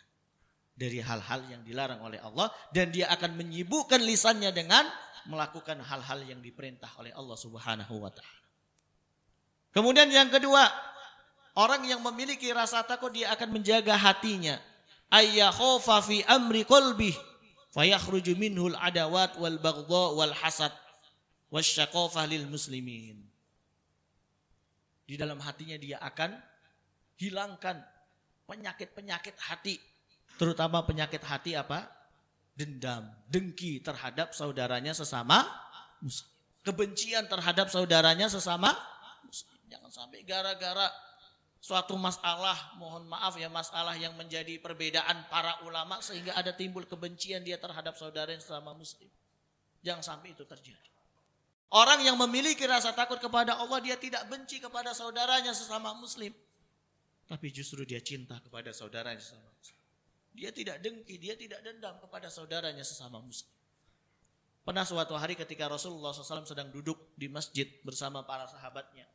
dari hal-hal yang dilarang oleh Allah, dan dia akan menyibukkan lisannya dengan melakukan hal-hal yang diperintah oleh Allah Subhanahu wa taala. Kemudian yang kedua, orang yang memiliki rasa takut dia akan menjaga hatinya. Ayyakhofa fi amri qalbih fayakhruju minhul adawat wal baghdha wal hasad wasyaqafah lil muslimin. Di dalam hatinya dia akan hilangkan penyakit-penyakit hati, terutama penyakit hati apa? Dendam, dengki terhadap saudaranya sesama muslim. Kebencian terhadap saudaranya sesama muslim. Jangan sampai gara-gara suatu masalah, mohon maaf ya, masalah yang menjadi perbedaan para ulama sehingga ada timbul kebencian dia terhadap saudaranya sesama muslim. Jangan sampai itu terjadi. Orang yang memiliki rasa takut kepada Allah, dia tidak benci kepada saudaranya sesama muslim, tapi justru dia cinta kepada saudaranya sesama muslim. Dia tidak dengki, dia tidak dendam kepada saudaranya sesama muslim. Pernah suatu hari ketika Rasulullah SAW sedang duduk di masjid bersama para sahabatnya,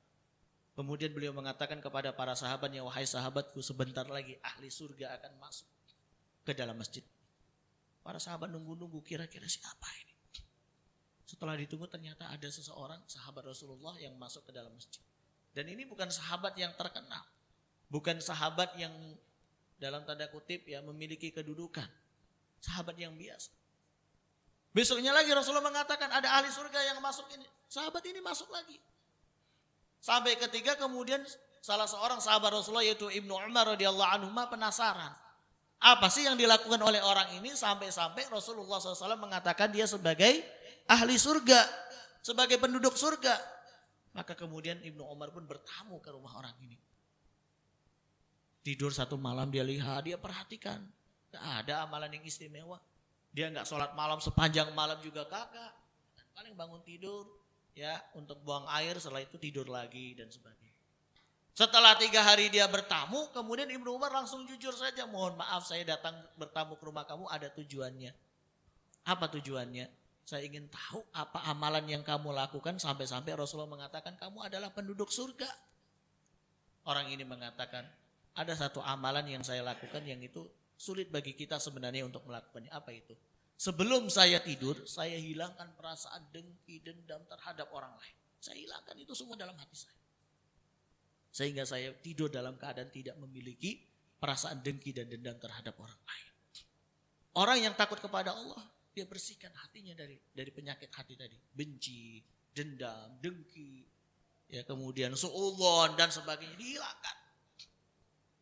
kemudian beliau mengatakan kepada para sahabatnya, wahai sahabatku, sebentar lagi ahli surga akan masuk ke dalam masjid. Para sahabat nunggu-nunggu, kira-kira siapa ini? Setelah ditunggu ternyata ada seseorang sahabat Rasulullah yang masuk ke dalam masjid. Dan ini bukan sahabat yang terkenal. Bukan sahabat yang dalam tanda kutip ya memiliki kedudukan. Sahabat yang biasa. Besoknya lagi Rasulullah mengatakan ada ahli surga yang masuk ini. Sahabat ini masuk lagi. Sampai ketiga kemudian salah seorang sahabat Rasulullah yaitu Ibnu Umar radhiyallahu anhu penasaran. Apa sih yang dilakukan oleh orang ini sampai-sampai Rasulullah SAW mengatakan dia sebagai ahli surga, sebagai penduduk surga. Maka kemudian Ibnu Umar pun bertamu ke rumah orang ini. Tidur satu malam dia lihat, dia perhatikan. Gak ada amalan yang istimewa. Dia gak sholat malam sepanjang malam juga kagak. Paling bangun tidur ya untuk buang air, setelah itu tidur lagi dan sebagainya. Setelah 3 hari dia bertamu, kemudian Ibnu Umar langsung jujur saja. Mohon maaf saya datang bertamu ke rumah kamu ada tujuannya. Apa tujuannya? Saya ingin tahu apa amalan yang kamu lakukan sampai-sampai Rasulullah mengatakan kamu adalah penduduk surga. Orang ini mengatakan ada satu amalan yang saya lakukan yang itu sulit bagi kita sebenarnya untuk melakukannya. Apa itu? Sebelum saya tidur, saya hilangkan perasaan dengki, dendam terhadap orang lain. Saya hilangkan itu semua dalam hati saya. Sehingga saya tidur dalam keadaan tidak memiliki perasaan dengki dan dendam terhadap orang lain. Orang yang takut kepada Allah, dia bersihkan hatinya dari penyakit hati tadi. Benci, dendam, dengki, ya kemudian suudzon dan sebagainya dihilangkan.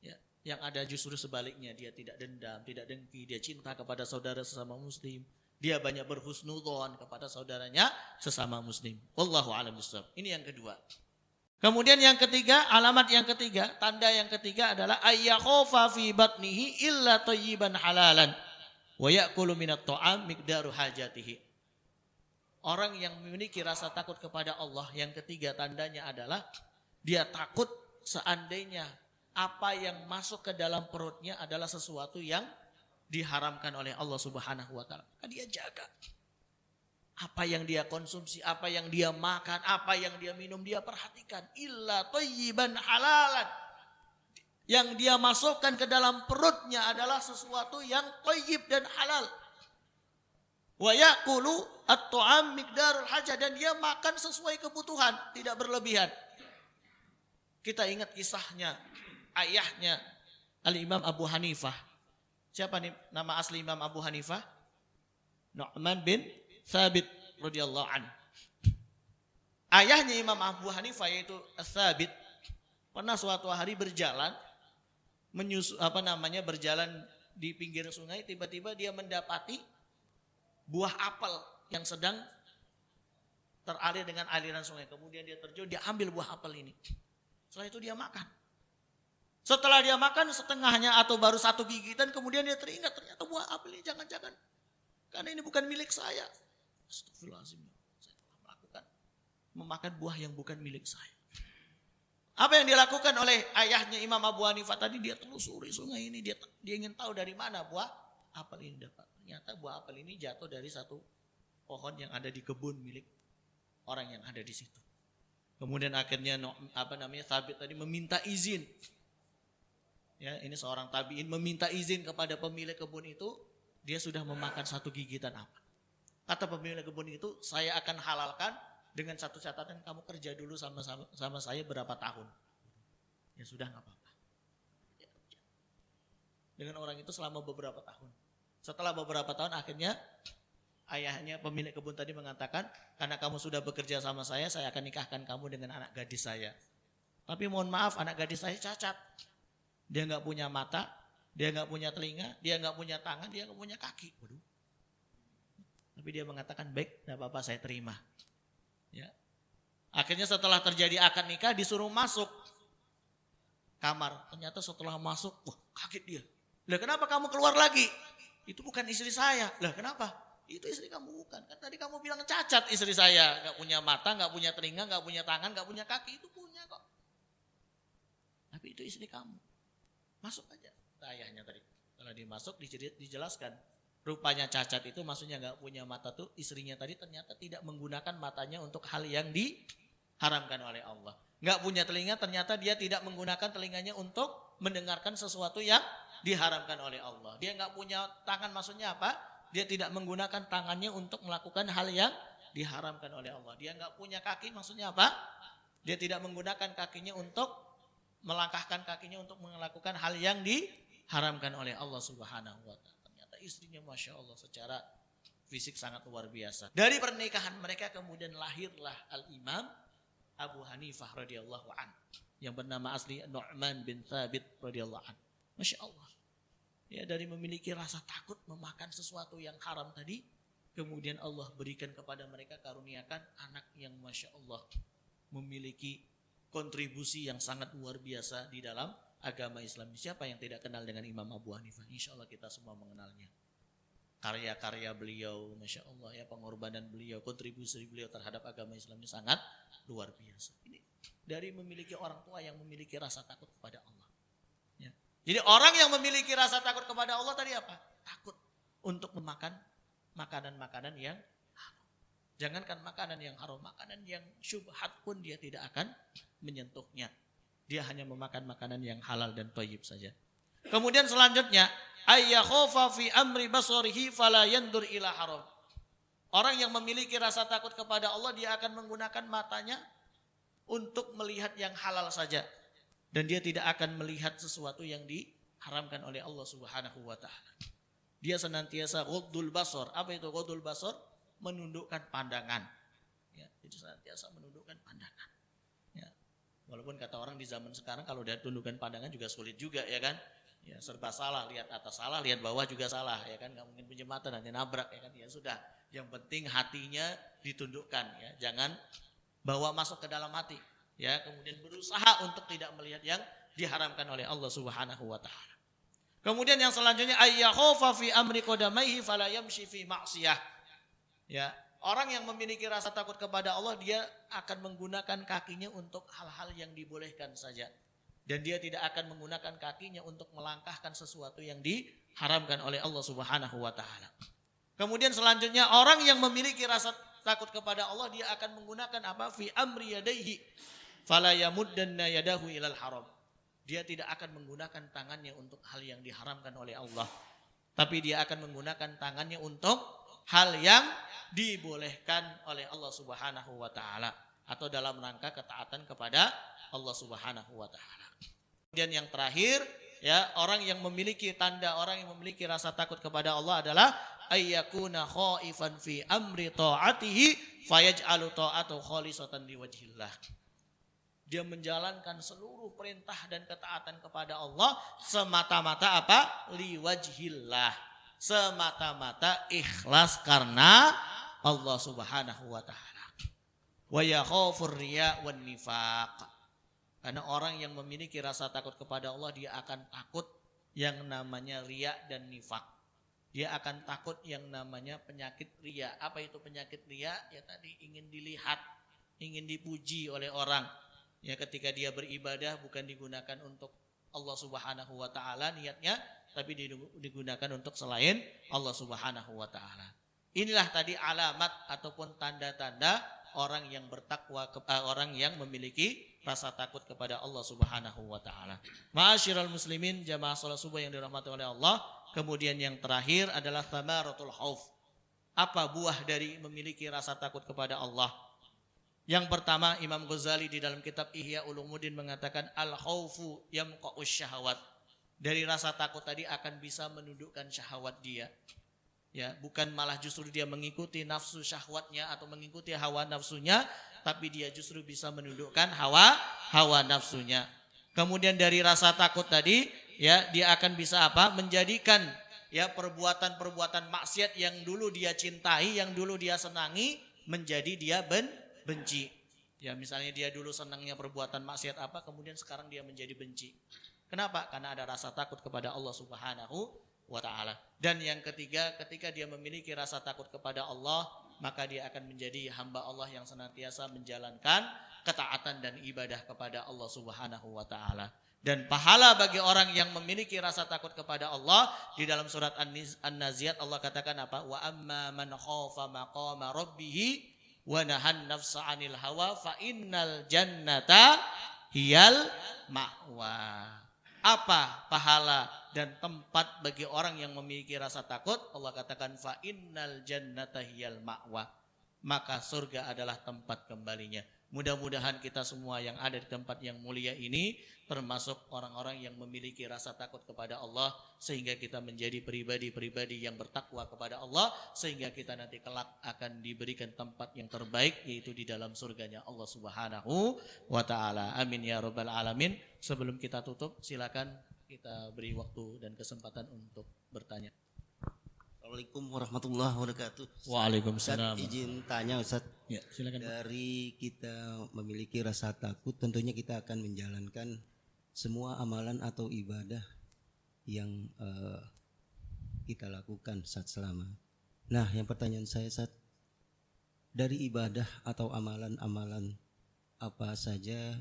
Ya, yang ada justru sebaliknya, dia tidak dendam, tidak dengki, dia cinta kepada saudara sesama muslim. Dia banyak berhusnudzon kepada saudaranya sesama muslim. Wallahu a'lam bishawab. Ini yang kedua. Kemudian yang ketiga, alamat yang ketiga, tanda yang ketiga adalah ayyakhofa fi batnihi illa thayyiban halalan wa ya'kulu minat ta'am miqdaru hajatihi. Orang yang memiliki rasa takut kepada Allah, yang ketiga tandanya adalah dia takut seandainya apa yang masuk ke dalam perutnya adalah sesuatu yang diharamkan oleh Allah Subhanahu wa taala. Maka dia jaga. Apa yang dia konsumsi, apa yang dia makan, apa yang dia minum, dia perhatikan. Illa thayyiban halalan. Yang dia masukkan ke dalam perutnya adalah sesuatu yang thayyib dan halal. Wa ya'kulu at-ta'am miqdarul hajah, dan dia makan sesuai kebutuhan, tidak berlebihan. Kita ingat kisahnya ayahnya Al-Imam Abu Hanifah. Siapa nih nama asli Imam Abu Hanifah? Nu'man bin Thabit radhiyallahu anhu. Ayahnya Imam Abu Hanifah yaitu Thabit pernah suatu hari berjalan berjalan di pinggir sungai, tiba-tiba dia mendapati buah apel yang sedang teralir dengan aliran sungai. Kemudian dia terjun, dia ambil buah apel ini. Setelah itu dia makan. Setelah dia makan setengahnya atau baru satu gigitan, kemudian dia teringat ternyata buah apel ini jangan-jangan karena ini bukan milik saya. Astagfirullahaladzim, saya telah memakan buah yang bukan milik saya. Apa yang dilakukan oleh ayahnya Imam Abu Hanifah tadi? Dia telusuri sungai ini, dia ingin tahu dari mana buah apel ini dapat. Ternyata buah apel ini jatuh dari satu pohon yang ada di kebun milik orang yang ada di situ. Kemudian akhirnya Thabit tadi meminta izin. Ya, ini seorang tabi'in meminta izin kepada pemilik kebun itu, dia sudah memakan satu gigitan apel. Kata pemilik kebun itu, saya akan halalkan dengan satu catatan, kamu kerja dulu sama saya berapa tahun. Ya sudah, gak apa-apa. Ya, dengan orang itu selama beberapa tahun. Setelah beberapa tahun akhirnya ayahnya pemilik kebun tadi mengatakan, karena kamu sudah bekerja sama saya akan nikahkan kamu dengan anak gadis saya. Tapi mohon maaf, anak gadis saya cacat. Dia gak punya mata, dia gak punya telinga, dia gak punya tangan, dia gak punya kaki. Waduh. Tapi dia mengatakan, baik, gak apa-apa, saya terima. Ya. Akhirnya setelah terjadi akad nikah, disuruh masuk kamar. Ternyata setelah masuk, wah kaget dia. Lah kenapa kamu keluar lagi? Itu bukan istri saya. Lah kenapa? Itu istri kamu bukan. Kan tadi kamu bilang cacat istri saya. Gak punya mata, gak punya telinga, gak punya tangan, gak punya kaki. Itu punya kok. Tapi itu istri kamu. Masuk aja. Ayahnya tadi. Setelah dia masuk, dijelaskan. Rupanya cacat itu maksudnya gak punya mata tuh. Istrinya tadi ternyata tidak menggunakan matanya untuk hal yang diharamkan oleh Allah. Gak punya telinga, ternyata dia tidak menggunakan telinganya untuk mendengarkan sesuatu yang diharamkan oleh Allah. Dia gak punya tangan, maksudnya apa? Dia tidak menggunakan tangannya untuk melakukan hal yang diharamkan oleh Allah. Dia nggak punya kaki, maksudnya apa? Dia tidak menggunakan kakinya untuk melangkahkan kakinya untuk melakukan hal yang diharamkan oleh Allah Subhanahu wa taala. Ternyata istrinya Masya Allah secara fisik sangat luar biasa. Dari pernikahan mereka kemudian lahirlah Al-Imam Abu Hanifah radhiyallahu an, yang bernama asli Nu'man bin Thabit radhiyallahu an. Masya Allah. Ya, dari memiliki rasa takut memakan sesuatu yang haram tadi, kemudian Allah berikan kepada mereka, karuniakan anak yang Masya Allah memiliki kontribusi yang sangat luar biasa di dalam agama Islam. Siapa yang tidak kenal dengan Imam Abu Hanifah? Insya Allah kita semua mengenalnya. Karya-karya beliau, Masya Allah ya, pengorbanan beliau, kontribusi beliau terhadap agama Islam ini sangat luar biasa. Ini dari memiliki orang tua yang memiliki rasa takut kepada Allah. Ya. Jadi orang yang memiliki rasa takut kepada Allah tadi apa? Takut untuk memakan makanan-makanan yang haram. Jangankan makanan yang haram, makanan yang syubhat pun dia tidak akan menyentuhnya. Dia hanya memakan makanan yang halal dan thayyib saja. Kemudian selanjutnya, ayyakhafa fi amri basarihi fala yandur ila haram. Orang yang memiliki rasa takut kepada Allah, dia akan menggunakan matanya untuk melihat yang halal saja. Dan dia tidak akan melihat sesuatu yang diharamkan oleh Allah Subhanahu wa taala. Dia senantiasa ghaddul basar. Apa itu ghaddul basar? Menundukkan pandangan. Ya, jadi senantiasa menundukkan pandangan. Ya. Walaupun kata orang di zaman sekarang kalau dia tundukkan pandangan juga sulit juga, ya kan? Ya, serba salah, lihat atas salah, lihat bawah juga salah, ya kan? Enggak mungkin punya mata nanti nabrak, ya kan? Ya sudah, yang penting hatinya ditundukkan, ya. Jangan bawa masuk ke dalam hati, ya. Kemudian berusaha untuk tidak melihat yang diharamkan oleh Allah Subhanahu wa taala. Kemudian yang selanjutnya, ayyakhafa fi amri qadamaihi fala yamshi fi ma'siyah. Ya, orang yang memiliki rasa takut kepada Allah, dia akan menggunakan kakinya untuk hal-hal yang dibolehkan saja. Dan dia tidak akan menggunakan kakinya untuk melangkahkan sesuatu yang diharamkan oleh Allah Subhanahu wa taala. Kemudian selanjutnya, orang yang memiliki rasa takut kepada Allah, dia akan menggunakan apa? Fi amri yadayhi fala yamuddanna yadahu ilal haram. Dia tidak akan menggunakan tangannya untuk hal yang diharamkan oleh Allah, tapi dia akan menggunakan tangannya untuk hal yang dibolehkan oleh Allah Subhanahu wa taala, atau dalam rangka ketaatan kepada Allah Subhanahu wa taala. Kemudian yang terakhir, ya, orang yang memiliki tanda orang yang memiliki rasa takut kepada Allah adalah ayyakuna khaifan fi amri ta'atihi fayaj'alu ta'atu khalisatan liwajhillah. Dia menjalankan seluruh perintah dan ketaatan kepada Allah semata-mata apa? Liwajhillah. Semata-mata ikhlas karena Allah Subhanahu wa taala. Wa yakhafur riya wan nifaq. Karena orang yang memiliki rasa takut kepada Allah, dia akan takut yang namanya riya dan nifak. Dia akan takut yang namanya penyakit riya. Apa itu penyakit riya? Ya tadi, ingin dilihat, ingin dipuji oleh orang. Ya, ketika dia beribadah bukan digunakan untuk Allah Subhanahu wa taala niatnya, tapi digunakan untuk selain Allah Subhanahu wa taala. Inilah tadi alamat ataupun tanda-tanda orang yang bertakwa, orang yang memiliki rasa takut kepada Allah Subhanahu wa taala. Ma'asyiral muslimin, jamaah salat subuh yang dirahmati oleh Allah. Kemudian yang terakhir adalah thamaratul khauf. Apa buah dari memiliki rasa takut kepada Allah? Yang pertama, Imam Ghazali di dalam kitab Ihya Ulumuddin mengatakan al-khaufu yamqa'us syahawat. Dari rasa takut tadi akan bisa menundukkan syahwat dia. Ya, bukan malah justru dia mengikuti nafsu syahwatnya atau mengikuti hawa nafsunya, tapi dia justru bisa menundukkan hawa nafsunya. Kemudian dari rasa takut tadi, ya, dia akan bisa apa? Menjadikan ya perbuatan-perbuatan maksiat yang dulu dia cintai, yang dulu dia senangi, menjadi dia benci. Ya, misalnya dia dulu senangnya perbuatan maksiat apa, kemudian sekarang dia menjadi benci. Kenapa? Karena ada rasa takut kepada Allah Subhanahu wa ta'ala. Dan yang ketiga, ketika dia memiliki rasa takut kepada Allah, maka dia akan menjadi hamba Allah yang senantiasa menjalankan ketaatan dan ibadah kepada Allah Subhanahu wa ta'ala. Dan pahala bagi orang yang memiliki rasa takut kepada Allah, di dalam surat An-Naziat Allah katakan apa? Wa amma man khafa maqama rabbih wa nahan nafsa 'anil hawa fa innal jannata hiyal ma'wa. Apa pahala dan tempat bagi orang yang memiliki rasa takut? Allah katakan fa innal jannata hiyal ma'wa. maka surga adalah tempat kembalinya. Mudah-mudahan kita semua yang ada di tempat yang mulia ini termasuk orang-orang yang memiliki rasa takut kepada Allah, sehingga kita menjadi pribadi-pribadi yang bertakwa kepada Allah, sehingga kita nanti kelak akan diberikan tempat yang terbaik, yaitu di dalam surganya Allah Subhanahu wa ta'ala. Amin ya rabbal alamin. Sebelum kita tutup, silakan kita beri waktu dan kesempatan untuk bertanya. Assalamualaikum warahmatullahi wabarakatuh. Waalaikumsalam. Ustaz, izin tanya Ustaz. Ya, silakan. Dari kita memiliki rasa takut, tentunya kita akan menjalankan semua amalan atau ibadah yang kita lakukan saat selama. Nah, yang pertanyaan saya Ustaz, dari ibadah atau amalan-amalan apa saja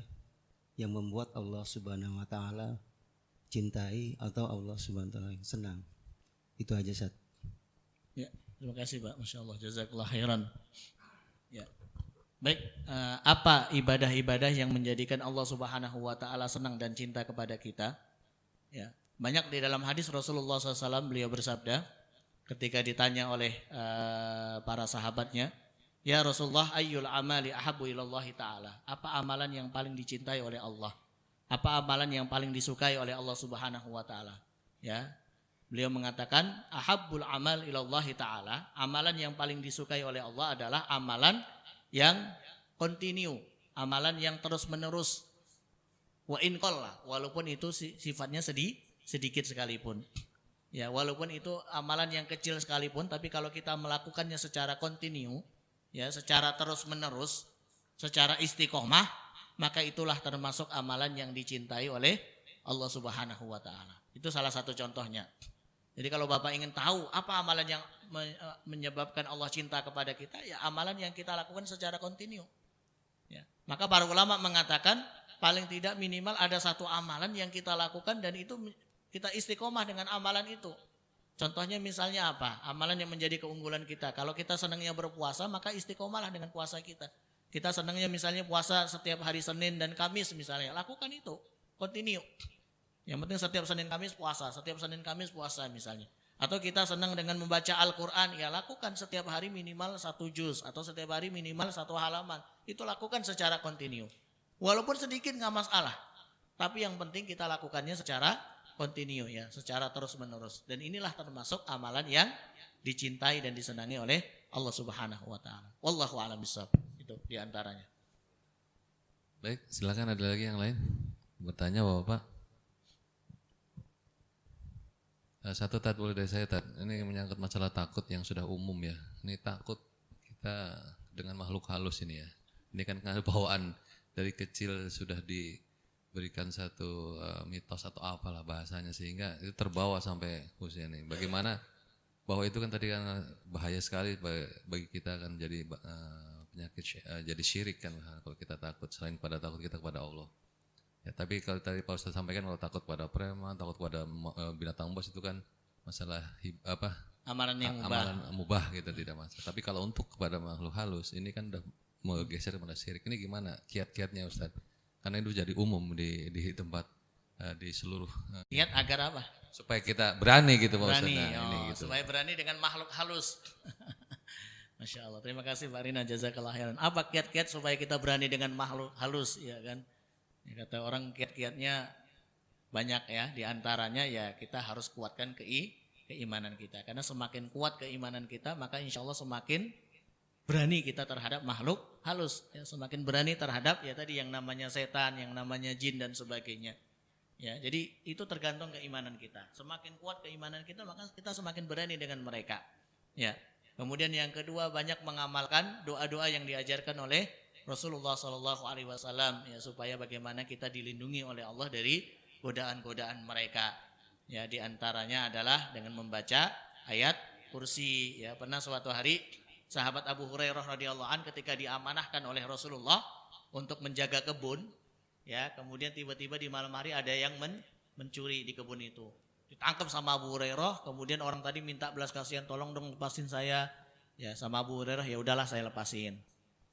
yang membuat Allah Subhanahu wa taala cintai atau Allah Subhanahu wa taala senang? Itu aja Ustaz. Ya, terima kasih Pak. Masya Allah, jazakallah khairan. Ya. Baik, apa ibadah-ibadah yang menjadikan Allah Subhanahu wa ta'ala senang dan cinta kepada kita? Ya, banyak di dalam hadis Rasulullah SAW, beliau bersabda ketika ditanya oleh para sahabatnya, ya Rasulullah, ayyul amali ahabbu ilallahi ta'ala. Apa amalan yang paling dicintai oleh Allah? Apa amalan yang paling disukai oleh Allah Subhanahu wa ta'ala? Ya. Beliau mengatakan ahabbul amal ilallahi ta'ala, amalan yang paling disukai oleh Allah adalah amalan yang continue, amalan yang terus menerus. Wa in qalla, walaupun itu sifatnya sedikit sekalipun. Ya, walaupun itu amalan yang kecil sekalipun, tapi kalau kita melakukannya secara continue, ya, secara terus menerus, secara istiqomah, maka itulah termasuk amalan yang dicintai oleh Allah Subhanahu wa ta'ala. Itu salah satu contohnya. Jadi kalau Bapak ingin tahu apa amalan yang menyebabkan Allah cinta kepada kita, ya amalan yang kita lakukan secara kontinu. Ya. Maka para ulama mengatakan paling tidak minimal ada satu amalan yang kita lakukan dan itu kita istiqomah dengan amalan itu. Contohnya misalnya apa? Amalan yang menjadi keunggulan kita. Kalau kita senangnya berpuasa, maka istiqomahlah dengan puasa kita. Kita senangnya misalnya puasa setiap hari Senin dan Kamis misalnya, lakukan itu, kontinu. Yang penting setiap Senin Kamis puasa, setiap Senin Kamis puasa misalnya. Atau kita senang dengan membaca Al-Quran, ya lakukan setiap hari minimal 1 juz atau setiap hari minimal 1 halaman. Itu lakukan secara kontinu. Walaupun sedikit gak masalah, tapi yang penting kita lakukannya secara kontinu ya, secara terus menerus. Dan inilah termasuk amalan yang dicintai dan disenangi oleh Allah Subhanahu wa ta'ala. Wallahu a'lam bishawab. Itu diantaranya. Baik, silakan ada lagi yang lain bertanya Bapak. Satu Tat, boleh dari saya Tat. Ini menyangkut masalah takut yang sudah umum ya. Ini takut kita dengan makhluk halus ini ya. Ini kan bawaan dari kecil sudah diberikan satu mitos atau apalah bahasanya sehingga itu terbawa sampai usia ini. Bagaimana bahwa itu kan tadi kan bahaya sekali bagi kita kan jadi penyakit jadi syirik kan kalau kita takut selain pada takut kita kepada Allah. Ya, tapi kalau tadi Pak Ustaz sampaikan kalau takut pada preman, takut pada binatang buas itu kan masalah amalan yang mubah gitu tidak masalah. Tapi kalau untuk kepada makhluk halus ini kan udah mau geser kepada syirik. Ini gimana kiat-kiatnya Ustaz? Karena itu jadi umum di tempat di seluruh kiat agar apa? Supaya kita berani gitu Pak Ustaz. Berani, Nah, ini gitu. Supaya berani dengan makhluk halus. Masya Allah, terima kasih Pak Rina, jazakallah khairan. Apa kiat-kiat supaya kita berani dengan makhluk halus, ya kan? Ya, kata orang kiat-kiatnya banyak ya, diantaranya ya kita harus kuatkan keimanan kita. Karena semakin kuat keimanan kita, maka insya Allah semakin berani kita terhadap makhluk halus. Ya, semakin berani terhadap ya tadi yang namanya setan, yang namanya jin dan sebagainya. Ya, jadi itu tergantung keimanan kita. Semakin kuat keimanan kita, maka kita semakin berani dengan mereka. Ya. Kemudian yang kedua banyak mengamalkan doa-doa yang diajarkan oleh Rasulullah SAW ya, supaya bagaimana kita dilindungi oleh Allah dari godaan-godaan mereka. Ya, diantaranya adalah dengan membaca ayat kursi. Ya, pernah suatu hari sahabat Abu Hurairah radhiyallahu an ketika diamanahkan oleh Rasulullah untuk menjaga kebun, ya, kemudian tiba-tiba di malam hari ada yang mencuri di kebun itu. Ditangkap sama Abu Hurairah, kemudian orang tadi minta belas kasihan, tolong dong lepasin saya. Ya, sama Abu Hurairah, ya udahlah saya lepasin.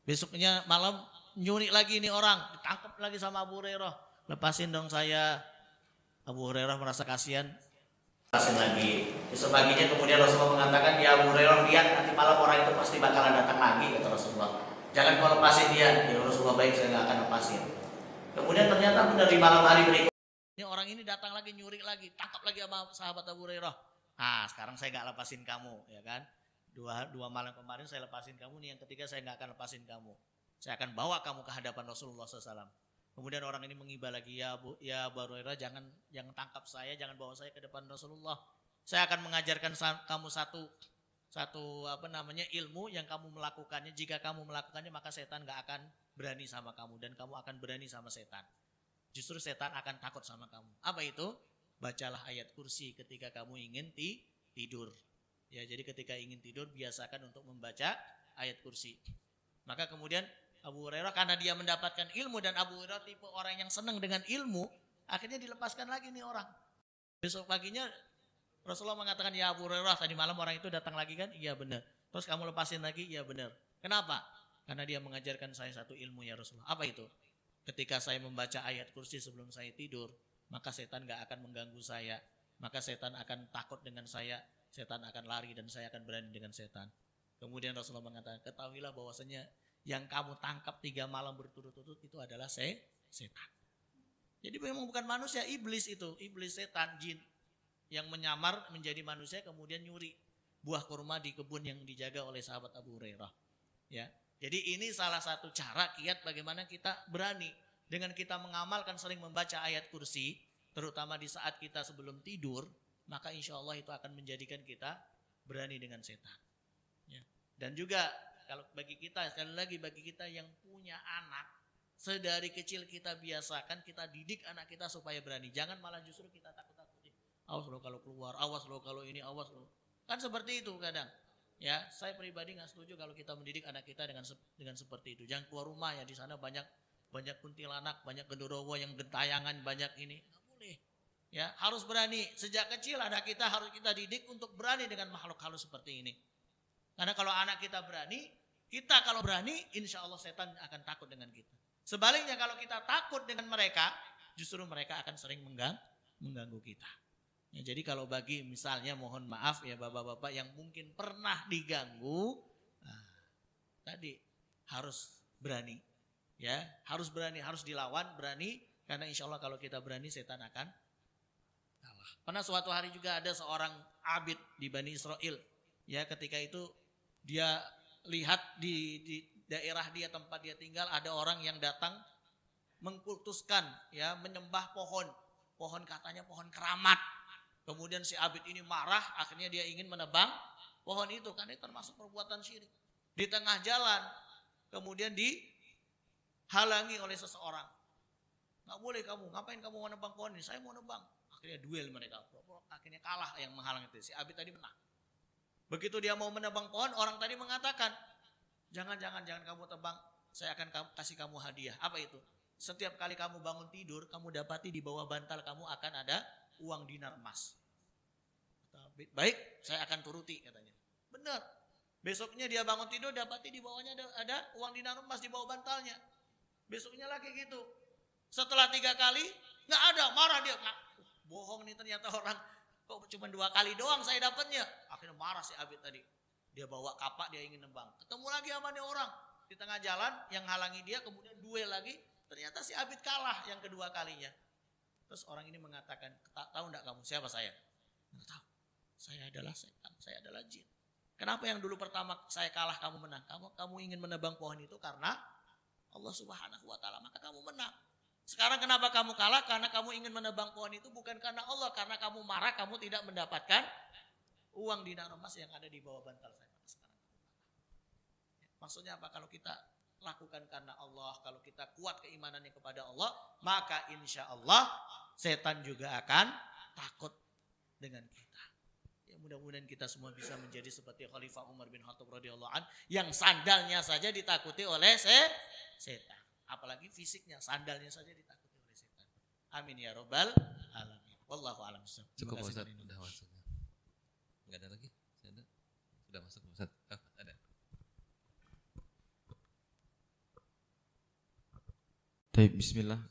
Besoknya malam nyuri lagi ini orang, ditangkap lagi sama Abu Hurairah. Lepasin dong saya. Abu Hurairah merasa kasihan. lepasin lagi. Besok paginya kemudian Rasulullah mengatakan, ya Abu Hurairah, lihat nanti malam orang itu pasti bakalan datang lagi, kata Rasulullah. Jangan kau lepasin dia. Ya Rasulullah, baik, saya nggak akan lepasin. Kemudian ternyata benar di malam hari berikutnya, ini orang ini datang lagi, nyuri lagi, tangkap lagi sama sahabat Abu Hurairah. Nah, sekarang saya nggak lepasin kamu, ya kan? Dua malam kemarin saya lepasin kamu, nih yang ketiga saya nggak akan lepasin kamu. Saya akan bawa kamu ke hadapan Rasulullah SAW. Kemudian orang ini mengiba lagi, ya Abu Hurairah, jangan tangkap saya, jangan bawa saya ke depan Rasulullah. Saya akan mengajarkan kamu satu ilmu yang kamu melakukannya. Jika kamu melakukannya maka setan gak akan berani sama kamu dan kamu akan berani sama setan. Justru setan akan takut sama kamu. Apa itu? Bacalah ayat kursi ketika kamu ingin tidur. Ya, jadi ketika ingin tidur biasakan untuk membaca ayat kursi. Maka kemudian Abu Hurairah, karena dia mendapatkan ilmu dan Abu Hurairah tipe orang yang senang dengan ilmu, akhirnya dilepaskan lagi nih orang. Besok paginya Rasulullah mengatakan, ya Abu Hurairah, tadi malam orang itu datang lagi kan? Iya benar. Terus kamu lepasin lagi? Iya benar. Kenapa? Karena dia mengajarkan saya satu ilmu, ya Rasulullah. Apa itu? Ketika saya membaca ayat kursi sebelum saya tidur, maka setan gak akan mengganggu saya. Maka setan akan takut dengan saya. Setan akan lari dan saya akan berani dengan setan. Kemudian Rasulullah mengatakan, ketahuilah bahwasanya yang kamu tangkap 3 malam berturut-turut itu adalah setan. Jadi memang bukan manusia, iblis itu. Iblis, setan, jin. Yang menyamar menjadi manusia kemudian nyuri buah kurma di kebun yang dijaga oleh sahabat Abu Hurairah. Ya, jadi ini salah satu cara kiat bagaimana kita berani dengan kita mengamalkan sering membaca ayat kursi, terutama di saat kita sebelum tidur, maka insya Allah itu akan menjadikan kita berani dengan setan. Ya. Dan juga kalau bagi kita, sekali lagi bagi kita yang punya anak, sedari kecil kita biasakan, kita didik anak kita supaya berani. Jangan malah justru kita takut-takutin. Awas lo kalau keluar, awas lo kalau ini, awas lo. Kan seperti itu kadang. Ya, saya pribadi nggak setuju kalau kita mendidik anak kita dengan seperti itu. Jangan keluar rumah ya, di sana banyak kuntilanak, banyak genderuwo yang gentayangan, banyak ini. Nggak boleh. Ya, harus berani. Sejak kecil anak kita harus kita didik untuk berani dengan makhluk halus seperti ini. Karena kalau anak kita berani, kita kalau berani, insya Allah setan akan takut dengan kita. Sebaliknya kalau kita takut dengan mereka, justru mereka akan sering mengganggu kita. Ya, jadi kalau bagi misalnya mohon maaf ya bapak-bapak yang mungkin pernah diganggu, tadi harus berani, ya harus berani, harus dilawan, berani, karena insya Allah kalau kita berani setan akan kalah. Pernah suatu hari juga ada seorang abid di Bani Israel, ya ketika itu dia lihat di daerah dia tempat dia tinggal ada orang yang datang mengkultuskan, ya menyembah pohon katanya pohon keramat. Kemudian si abid ini marah, akhirnya dia ingin menebang pohon itu, karena itu termasuk perbuatan syirik. Di tengah jalan, kemudian dihalangi oleh seseorang. Nggak boleh kamu, ngapain kamu mau nebang pohon ini? Saya mau nebang. Akhirnya duel mereka, akhirnya kalah yang menghalang itu. Si abid tadi menang. Begitu dia mau menebang pohon, orang tadi mengatakan, jangan kamu tebang, saya akan kasih kamu hadiah. Apa itu? Setiap kali kamu bangun tidur, kamu dapati di bawah bantal kamu akan ada uang dinar emas. Baik, saya akan turuti katanya. Benar. Besoknya dia bangun tidur dapati di bawahnya ada uang dinar emas di bawah bantalnya. Besoknya lagi gitu. Setelah 3 kali nggak ada, marah dia. Bohong nih ternyata orang, kok cuma 2 kali doang saya dapatnya. Akhirnya marah si abid tadi. Dia bawa kapak, dia ingin nembang. Ketemu lagi sama nih orang di tengah jalan yang halangi dia, kemudian duel lagi. Ternyata si abid kalah yang kedua kalinya. Terus orang ini mengatakan, tahu enggak kamu siapa saya? Enggak tahu. Saya adalah setan, saya adalah jin. Kenapa yang dulu pertama saya kalah kamu menang? Kamu ingin menebang pohon itu karena Allah Subhanahu wa taala, maka kamu menang. Sekarang kenapa kamu kalah? Karena kamu ingin menebang pohon itu bukan karena Allah, karena kamu marah kamu tidak mendapatkan uang dinar emas yang ada di bawah bantal saya. Sekarang maksudnya apa? Kalau kita lakukan karena Allah, kalau kita kuat keimanannya kepada Allah, maka insya Allah setan juga akan takut dengan kita. Ya, mudah-mudahan kita semua bisa menjadi seperti Khalifah Umar bin Khattab radhiyallahu an, yang sandalnya saja ditakuti oleh setan. Apalagi fisiknya, sandalnya saja ditakuti oleh setan. Amin ya rabbal alamin. Wallahu a'lam. Cukup Ustaz, sudah masuk. Enggak ada lagi? Sudah masuk Ustaz. Ada. Baik, bismillah.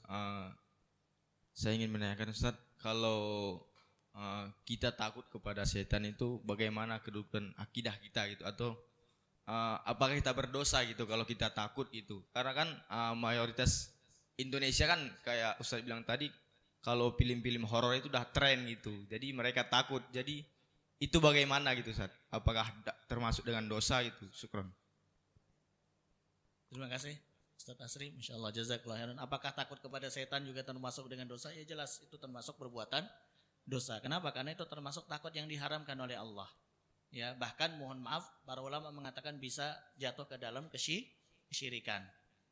Saya ingin menanyakan Ustaz, kalau kita takut kepada setan itu bagaimana kedudukan akidah kita gitu, atau apakah kita berdosa gitu kalau kita takut gitu? Karena kan mayoritas Indonesia kan kayak Ustaz bilang tadi, kalau film-film horor itu udah tren gitu, jadi mereka takut. Jadi itu bagaimana gitu Ustaz? Apakah termasuk dengan dosa gitu? Syukron. Terima kasih Ustaz Asri, Masya Allah, jazakallah khairan. Apakah takut kepada setan juga termasuk dengan dosa? Ya jelas itu termasuk perbuatan dosa. Kenapa? Karena itu termasuk takut yang diharamkan oleh Allah. Ya, bahkan mohon maaf, para ulama mengatakan bisa jatuh ke dalam kesyirikan.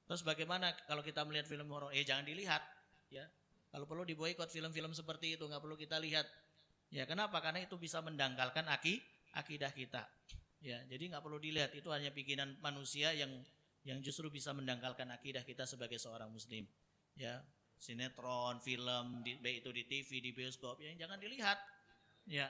Terus bagaimana kalau kita melihat film horor? Jangan dilihat. Ya, kalau perlu diboikot film-film seperti itu, nggak perlu kita lihat. Ya, kenapa? Karena itu bisa mendangkalkan akidah kita. Ya, jadi nggak perlu dilihat. Itu hanya bikinan manusia yang justru bisa mendangkalkan akidah kita sebagai seorang muslim. Ya, sinetron, film, baik itu di TV, di bioskop, yang jangan dilihat. Ya,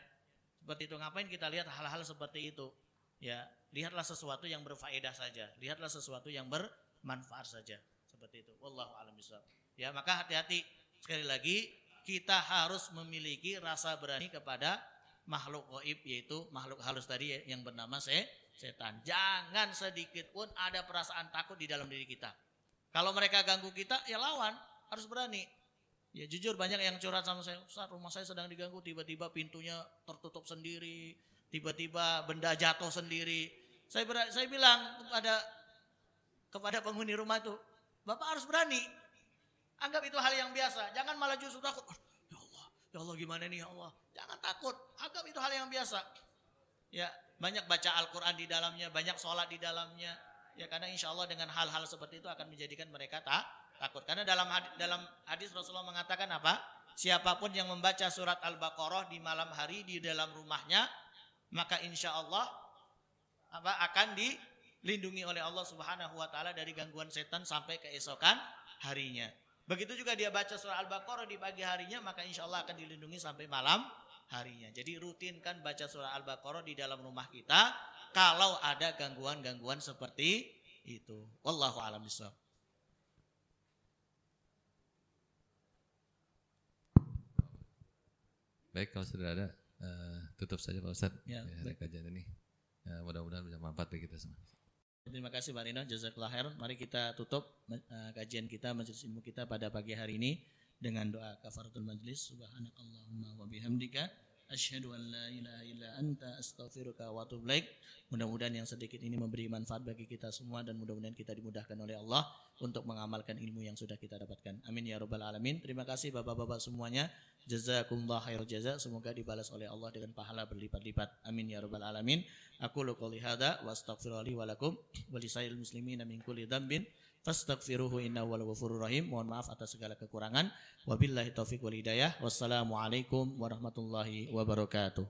seperti itu. Ngapain kita lihat hal-hal seperti itu? Ya, lihatlah sesuatu yang berfaedah saja. Lihatlah sesuatu yang bermanfaat saja. Seperti itu. Wallahu a'lam bishawab. Ya, maka hati-hati. Sekali lagi, kita harus memiliki rasa berani kepada makhluk gaib, yaitu makhluk halus tadi yang bernama setan. Jangan sedikit pun ada perasaan takut di dalam diri kita. Kalau mereka ganggu kita, ya lawan, harus berani. Ya jujur banyak yang curhat sama saya, Ustaz, rumah saya sedang diganggu, tiba-tiba pintunya tertutup sendiri, tiba-tiba benda jatuh sendiri. Saya bilang kepada penghuni rumah itu, Bapak harus berani. Anggap itu hal yang biasa, jangan malah justru takut. Ya Allah gimana nih ya Allah. Jangan takut, anggap itu hal yang biasa. Ya, banyak baca Al-Quran di dalamnya, banyak sholat di dalamnya. Ya, karena insya Allah dengan hal-hal seperti itu akan menjadikan mereka takut. Karena dalam hadis Rasulullah mengatakan apa? Siapapun yang membaca surat Al-Baqarah di malam hari di dalam rumahnya, maka insya Allah akan dilindungi oleh Allah Subhanahu Wa Taala dari gangguan setan sampai keesokan harinya. Begitu juga dia baca surah Al-Baqarah di pagi harinya, maka insya Allah akan dilindungi sampai malam harinya. Jadi rutinkan baca surah Al-Baqarah di dalam rumah kita kalau ada gangguan-gangguan seperti itu. Wallahu a'lam bishawab. Baik, kalau sudah ada, tutup saja Pak Ustadz. Ya, kajian ini. Mudah-mudahan bisa manfaat bagi kita semua. Terima kasih Pak Rino, jazakallah khairan. Mari kita tutup kajian kita, majelis ilmu kita pada pagi hari ini dengan doa kafaratul majlis. Subhanakallahumma wa bihamdika asyhadu an la ilaha illa anta astaghfiruka wa atubu ilaik. Mudah-mudahan yang sedikit ini memberi manfaat bagi kita semua dan mudah-mudahan kita dimudahkan oleh Allah untuk mengamalkan ilmu yang sudah kita dapatkan. Amin ya rabbal alamin. Terima kasih Bapak-bapak semuanya. Jazakumullah khairul jaza. Semoga dibalas oleh Allah dengan pahala berlipat-lipat. Amin ya rabbal alamin. Aku qouli hadza wa astaghfirullahi wa lakum wa lisairil muslimina min kulli dzambin fastaghfiruhu innahu wal ghafurur rahim. Mohon maaf atas segala kekurangan. Wabillahi taufik wal hidayah. Wassalamualaikum warahmatullahi wabarakatuh.